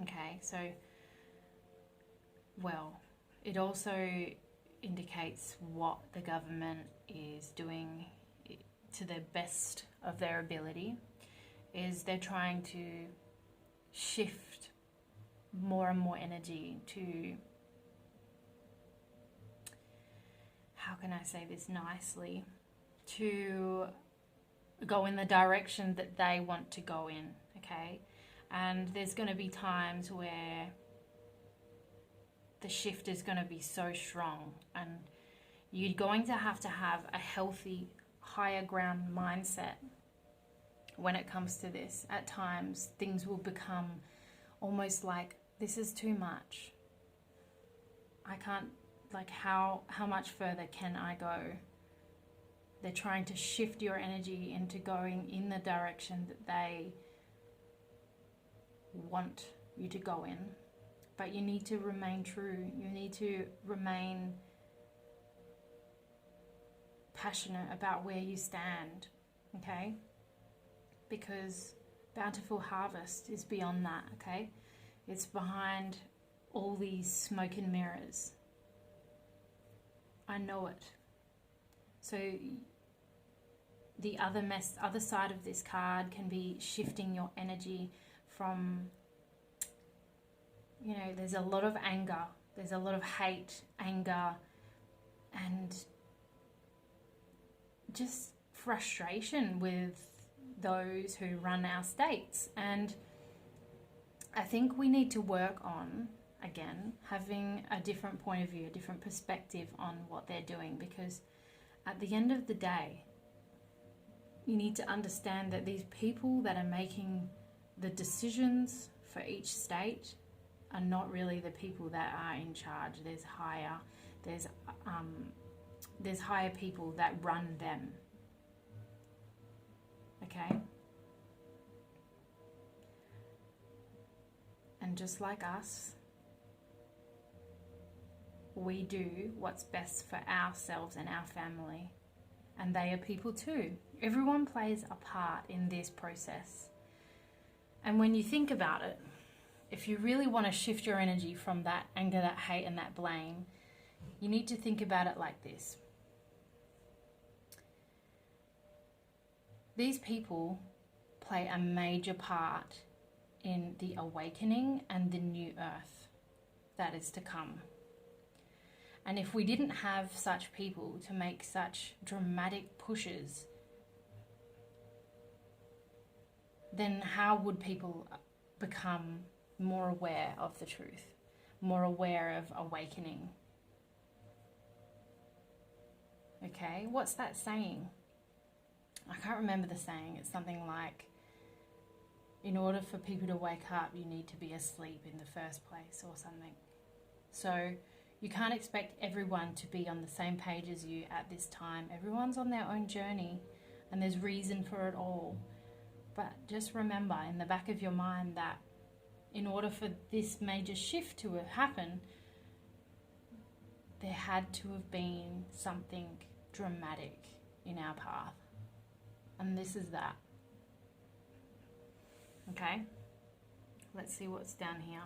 Speaker 1: Okay, so, well, it also indicates what the government is doing to the best of their ability. Is they're trying to shift more and more energy to, how can I say this nicely, to go in the direction that they want to go in, okay? And there's going to be times where the shift is going to be so strong, and you're going to have a healthy, higher ground mindset when it comes to this. At times, things will become almost like, this is too much. I can't, like, how much further can I go? They're trying to shift your energy into going in the direction that they want you to go in. But you need to remain true. You need to remain passionate about where you stand, okay? Because Bountiful Harvest is beyond that, okay? It's behind all these smoke and mirrors. I know it. So the other side of this card can be shifting your energy from, you know, there's a lot of anger, There's a lot of hate, anger, and just frustration with those who run our states. And I think we need to work on, again, having a different point of view, a different perspective on what they're doing, because at the end of the day, you need to understand that these people that are making the decisions for each state are not really the people that are in charge. There's higher people that run them. Okay? And just like us, we do what's best for ourselves and our family. And they are people too. Everyone plays a part in this process. And when you think about it, if you really want to shift your energy from that anger, that hate, and that blame, you need to think about it like this. These people play a major part in the awakening and the new earth that is to come. And if we didn't have such people to make such dramatic pushes, then how would people become more aware of the truth, more aware of awakening? Okay, what's that saying? I can't remember the saying. It's something like, in order for people to wake up, you need to be asleep in the first place, or something. So you can't expect everyone to be on the same page as you at this time. Everyone's on their own journey, and there's reason for it all. But just remember in the back of your mind that in order for this major shift to have happened, there had to have been something dramatic in our path. And this is that. Okay? Let's see what's down here.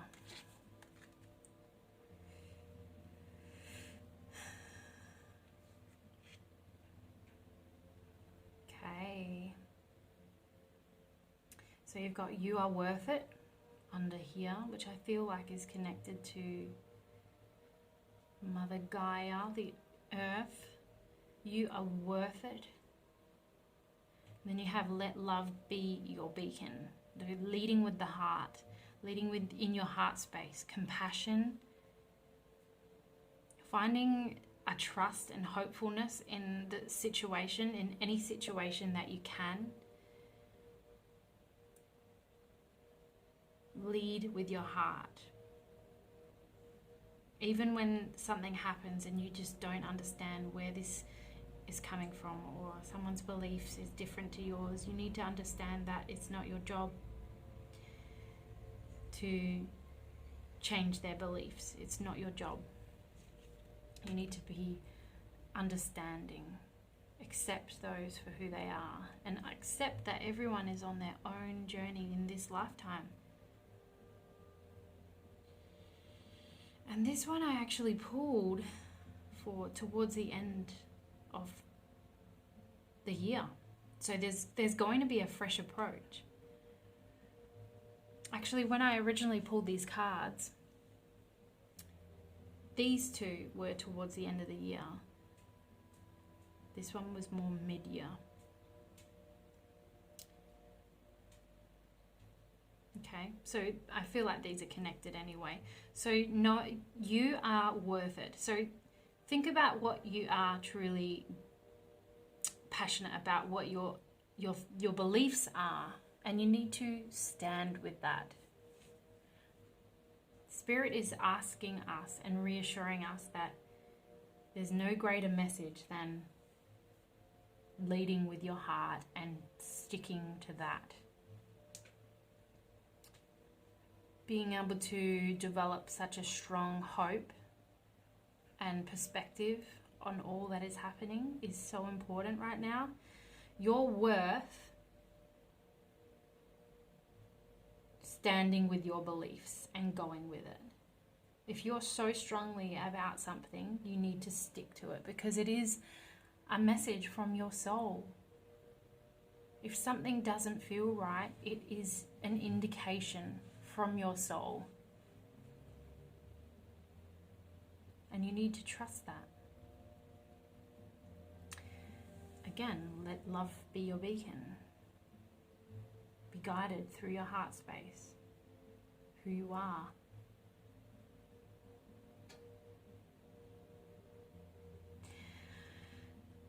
Speaker 1: Okay. So you've got you are worth it under here, which I feel like is connected to Mother Gaia, the earth. You are worth it. Then you have let love be your beacon. Leading with the heart, leading within your heart space, compassion, finding a trust and hopefulness in the situation, in any situation that you can. Lead with your heart. Even when something happens and you just don't understand where this is coming from, or someone's beliefs is different to yours, you need to understand that it's not your job to change their beliefs. It's not your job. You need to be understanding, accept those for who they are, and accept that everyone is on their own journey in this lifetime. And this one I actually pulled for towards the end of the year. So there's going to be a fresh approach. Actually, when I originally pulled these cards, these two were towards the end of the year. This one was more mid-year. Okay, so I feel like these are connected anyway. So no, you are worth it. So think about what you are truly passionate about, what your beliefs are, and you need to stand with that. Spirit is asking us and reassuring us that there's no greater message than leading with your heart and sticking to that. Being able to develop such a strong hope and perspective on all that is happening is so important right now. Your worth standing with your beliefs and going with it. If you're so strongly about something, you need to stick to it, because it is a message from your soul. If something doesn't feel right, it is an indication from your soul. And you need to trust that. Again, let love be your beacon. Be guided through your heart space, who you are.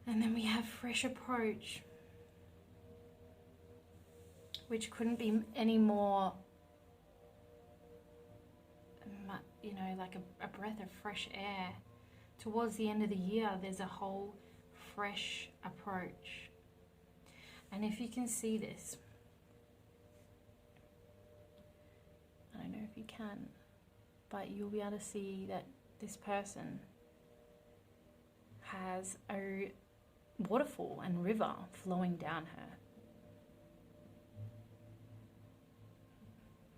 Speaker 1: And then we have fresh approach, which couldn't be any more, you know, like a breath of fresh air. Towards the end of the year, there's a whole fresh approach. And if you can see this, I don't know if you can, but you'll be able to see that this person has a waterfall and river flowing down her.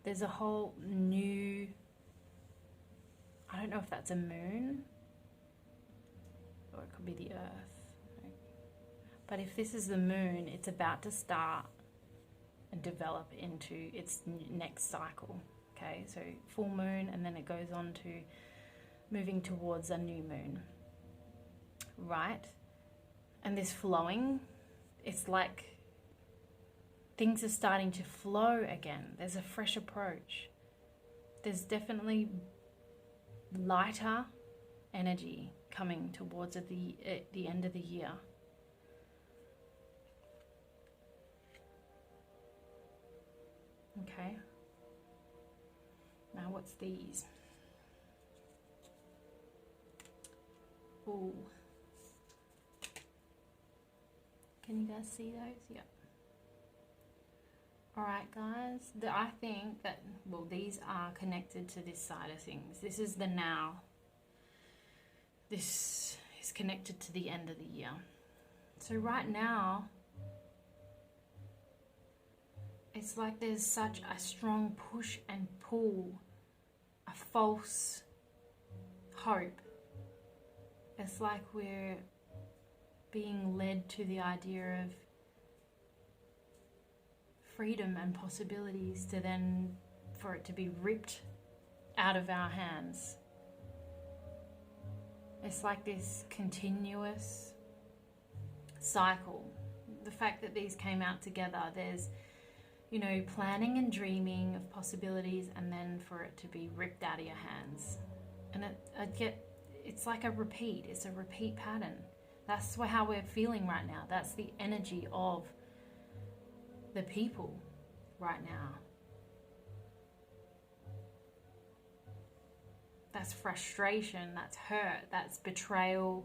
Speaker 1: There's a whole new, I don't know if that's a moon or it could be the earth. But if this is the moon, it's about to start and develop into its next cycle. Okay, so full moon, and then it goes on to moving towards a new moon. Right? And this flowing, it's like things are starting to flow again. There's a fresh approach. There's definitely lighter energy coming towards the end of the year. Okay. Now what's these? Ooh. Can you guys see those? Yep. Alright guys, I think that, well, these are connected to this side of things. This is the now. This is connected to the end of the year. So right now, it's like there's such a strong push and pull, a false hope. It's like we're being led to the idea of freedom and possibilities, to then for it to be ripped out of our hands. It's like this continuous cycle. The fact that these came out together, there's, you know, planning and dreaming of possibilities, and then for it to be ripped out of your hands. And it's like a repeat. It's a repeat pattern. That's how we're feeling right now. That's the energy of the people right now. That's frustration, that's hurt, that's betrayal.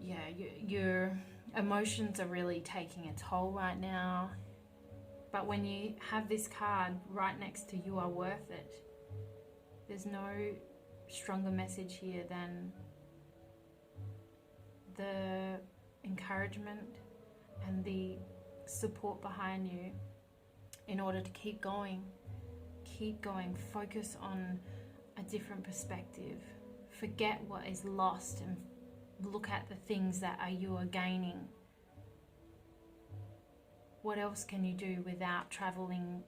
Speaker 1: Yeah, your emotions are really taking a toll right now. But when you have this card right next to you are worth it, there's no stronger message here than the encouragement and the support behind you in order to keep going, focus on a different perspective, forget what is lost and look at the things that you are gaining. What else can you do without traveling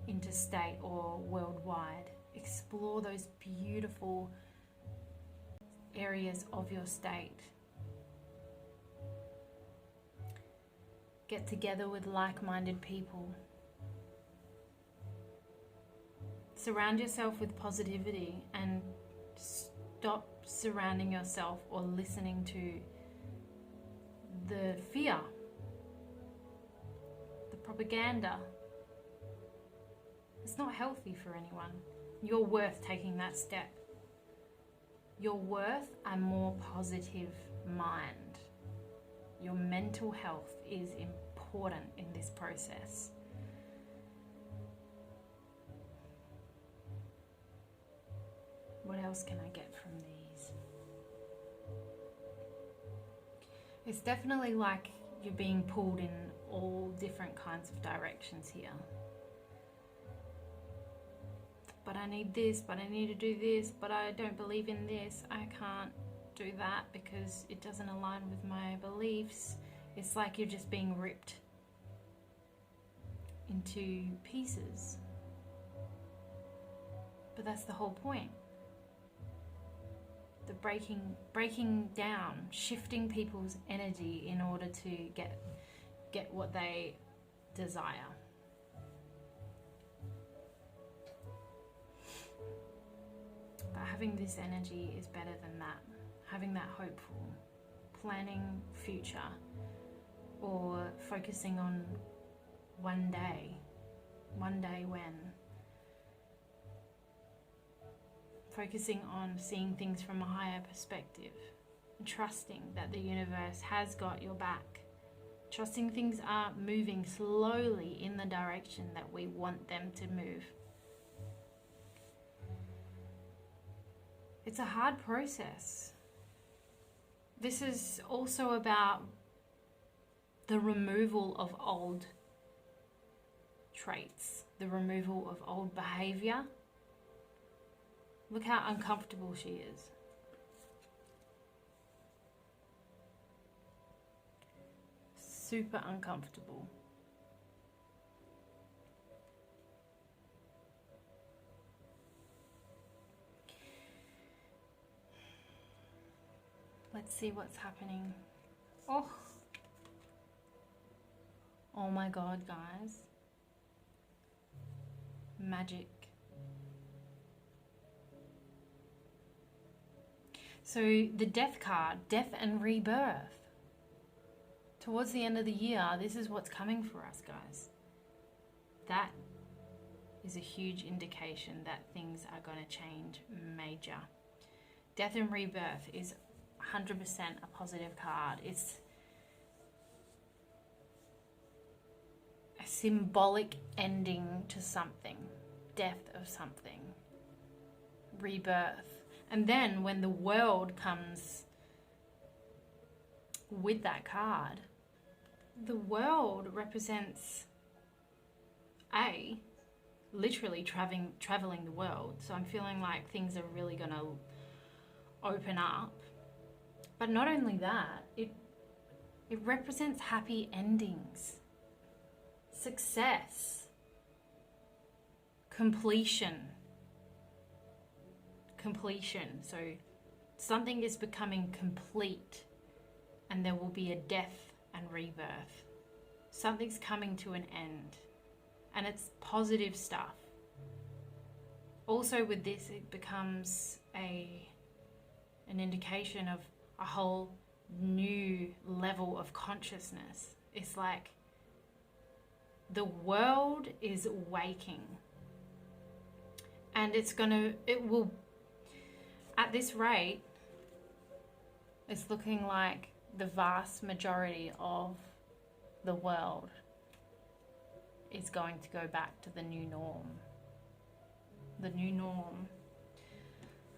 Speaker 1: interstate or worldwide? Explore those beautiful areas of your state. Get together with like-minded people. Surround yourself with positivity and stop surrounding yourself or listening to the fear, the propaganda. It's not healthy for anyone. You're worth taking that step. You're worth a more positive mind. Your mental health is important in this process. What else can I get from these? It's definitely like you're being pulled in all different kinds of directions here. But I need this, but I need to do this, but I don't believe in this. I can't do that because it doesn't align with my beliefs. It's like you're just being ripped into pieces. But that's the whole point. the breaking down, shifting people's energy in order to get what they desire. But having this energy is better than that. Having that hopeful, planning future, or focusing on one day when. Focusing on seeing things from a higher perspective, and trusting that the universe has got your back. Trusting things are moving slowly in the direction that we want them to move. It's a hard process. This is also about the removal of old traits, the removal of old behavior. Look how uncomfortable she is. Super uncomfortable. Let's see what's happening. Oh my God, guys. Magic. So the death card, death and rebirth. Towards the end of the year, this is what's coming for us, guys. That is a huge indication that things are going to change major. Death and rebirth is 100% a positive card. It's a symbolic ending to something, death of something, rebirth. And then when the world comes with that card, the world represents literally traveling the world. So I'm feeling like things are really going to open up. But not only that, it represents happy endings, success, completion. So something is becoming complete, and there will be a death and rebirth. Something's coming to an end, and it's positive stuff. Also with this, it becomes an indication of a whole new level of consciousness. It's like the world is waking, and it will, at this rate, it's looking like the vast majority of the world is going to go back to the new norm. The new norm.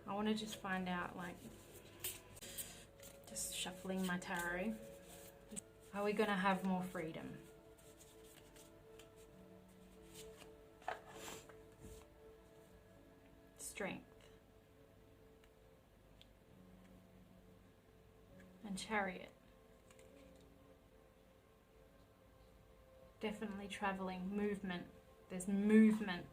Speaker 1: I want to just find out, like, just shuffling my tarot. Are we going to have more freedom? Strength. And Chariot. Definitely traveling, movement. There's movement.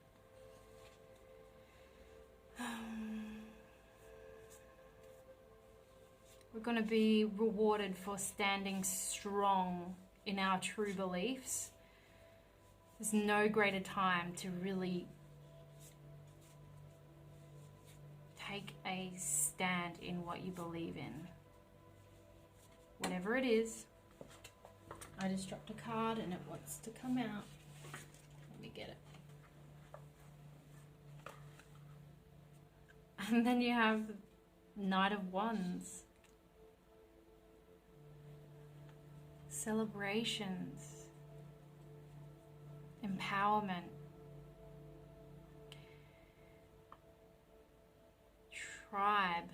Speaker 1: We're going to be rewarded for standing strong in our true beliefs. There's no greater time to really take a stand in what you believe in. Whatever it is. I just dropped a card and it wants to come out. Let me get it. And then you have Knight of Wands. Celebrations. Empowerment. Tribe.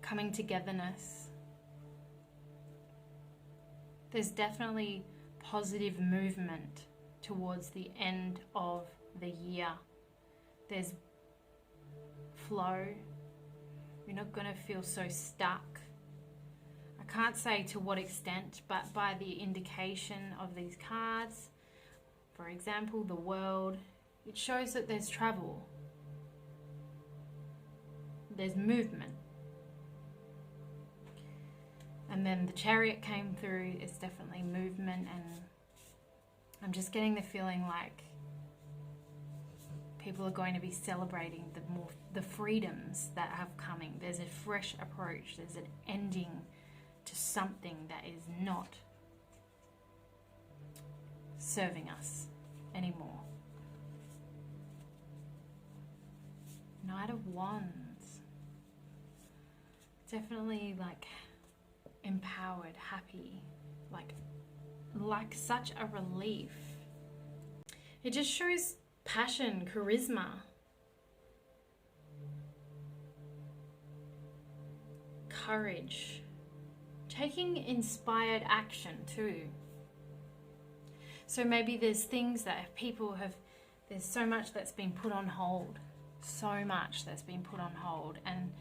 Speaker 1: Coming togetherness. There's definitely positive movement towards the end of the year. There's flow. You're not going to feel so stuck. I can't say to what extent, but by the indication of these cards, for example, the world, it shows that there's travel. there's movement. And then the Chariot came through. It's definitely movement, and I'm just getting the feeling like people are going to be celebrating the freedoms that have coming. There's a fresh approach. There's an ending to something that is not serving us anymore. Knight of Wands. Definitely like empowered, happy, like such a relief. It just shows passion, charisma, courage, taking inspired action too. So maybe there's things that people have, there's so much that's been put on hold, so much that's been put on hold, and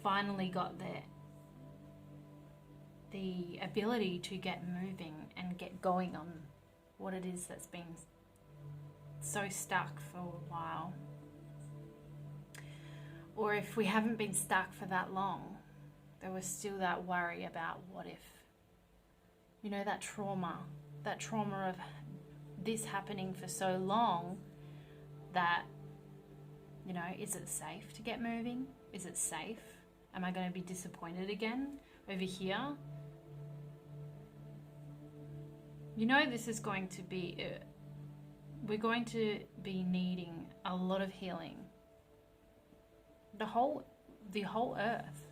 Speaker 1: finally got the ability to get moving and get going on what it is that's been so stuck for a while. Or if we haven't been stuck for that long, there was still that worry about what if. You know, that trauma of this happening for so long that, you know, is it safe to get moving? Is it safe? Am I going to be disappointed again over here? You know, this is going to be, we're going to be needing a lot of healing. The whole earth,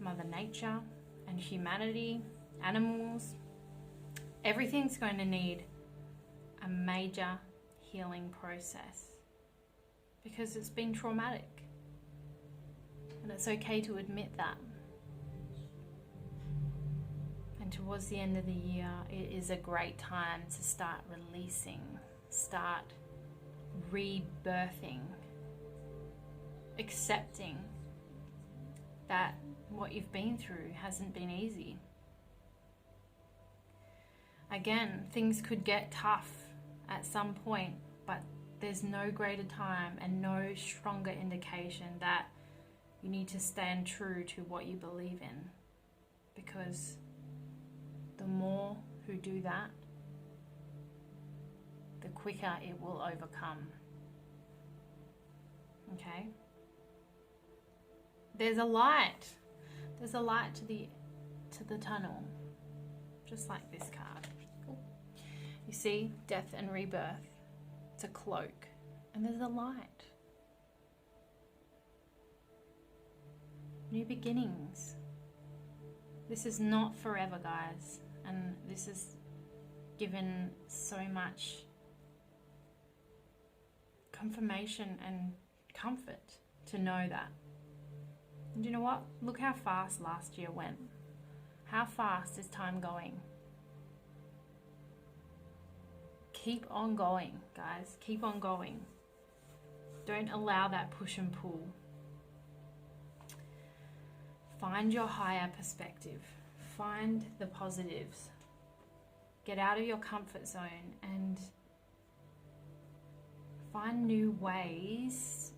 Speaker 1: Mother Nature and humanity, animals, everything's going to need a major healing process because it's been traumatic. And it's okay to admit that. And towards the end of the year, it is a great time to start releasing, start rebirthing, accepting that what you've been through hasn't been easy. Again, things could get tough at some point, but there's no greater time and no stronger indication that you need to stand true to what you believe in, because the more who do that, the quicker it will overcome. Okay? There's a light. There's a light to the tunnel, just like this card. Cool. You see, death and rebirth. It's a cloak, and there's a light. New beginnings. This is not forever, guys, and this is given so much confirmation and comfort to know that. And you know what? Look how fast last year went. How fast is time going? Keep on going, guys. Keep on going. Don't allow that push and pull. Find your higher perspective. Find the positives. Get out of your comfort zone and find new ways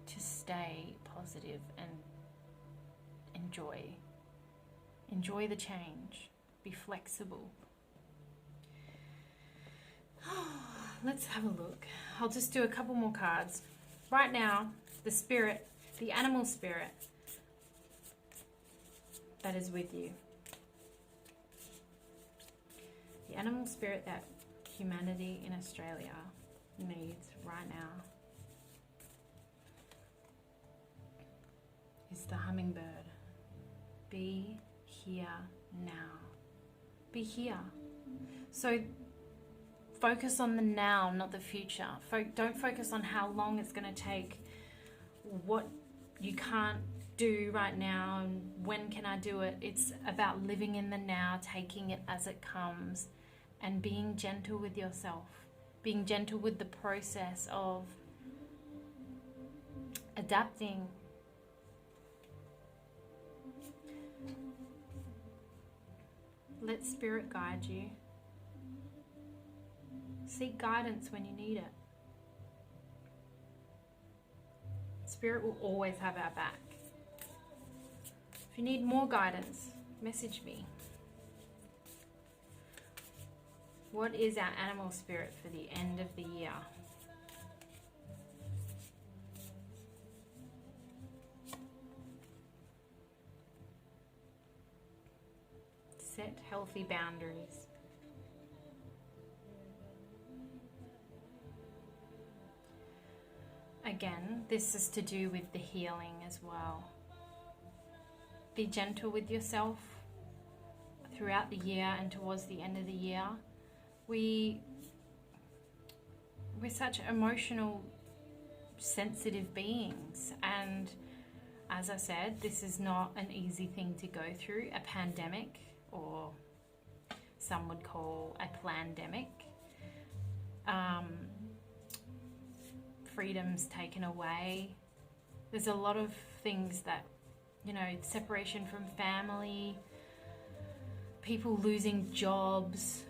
Speaker 1: to stay positive and enjoy. Enjoy the change. Be flexible. Let's have a look. I'll just do a couple more cards. Right now, the spirit, the animal spirit that is with you. The animal spirit that humanity in Australia needs right now is the hummingbird. Be here now. Be here. So focus on the now, not the future. Don't focus on how long it's going to take, what you can't do right now, and when can I do it. It's about living in the now, taking it as it comes, and being gentle with yourself, being gentle with the process of adapting. Let spirit guide you. Seek guidance when you need it. Spirit will always have our back. If you need more guidance, message me. What is our animal spirit for the end of the year? Set healthy boundaries. Again, this is to do with the healing as well. Be gentle with yourself throughout the year and towards the end of the year. We're such emotional, sensitive beings, and as I said, this is not an easy thing to go through. A pandemic, or some would call a plandemic. Freedom's taken away. There's a lot of things that, you know, separation from family, people losing jobs,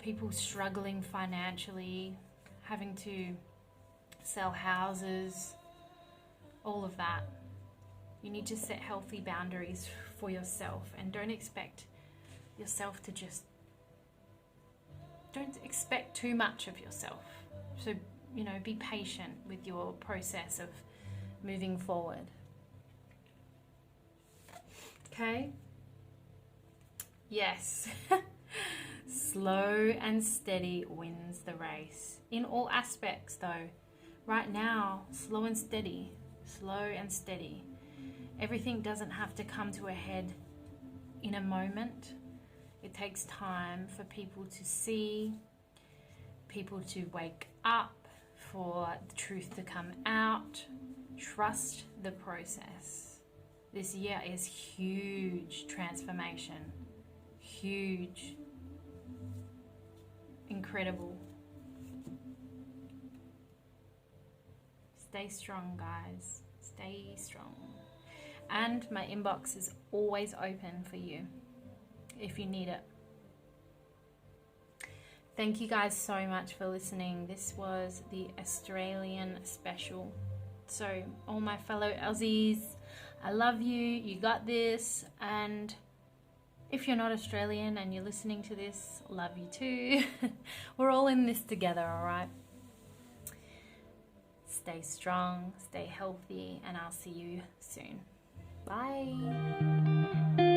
Speaker 1: people struggling financially, having to sell houses, all of that. You need to set healthy boundaries for yourself, and don't expect yourself to don't expect too much of yourself. So, you know, be patient with your process of moving forward. Okay? Yes. Slow and steady wins the race. In all aspects though. Right now, slow and steady. Slow and steady. Everything doesn't have to come to a head in a moment. It takes time for people to see, people to wake up, for the truth to come out. Trust the process. This year is huge transformation. Huge. Incredible. Stay strong, guys. Stay strong. And my inbox is always open for you if you need it. Thank you guys so much for listening. This was the Australian special. So all my fellow Aussies, I love you. You got this. And if you're not Australian and you're listening to this, love you too. We're all in this together, all right? Stay strong, stay healthy, and I'll see you soon. Bye.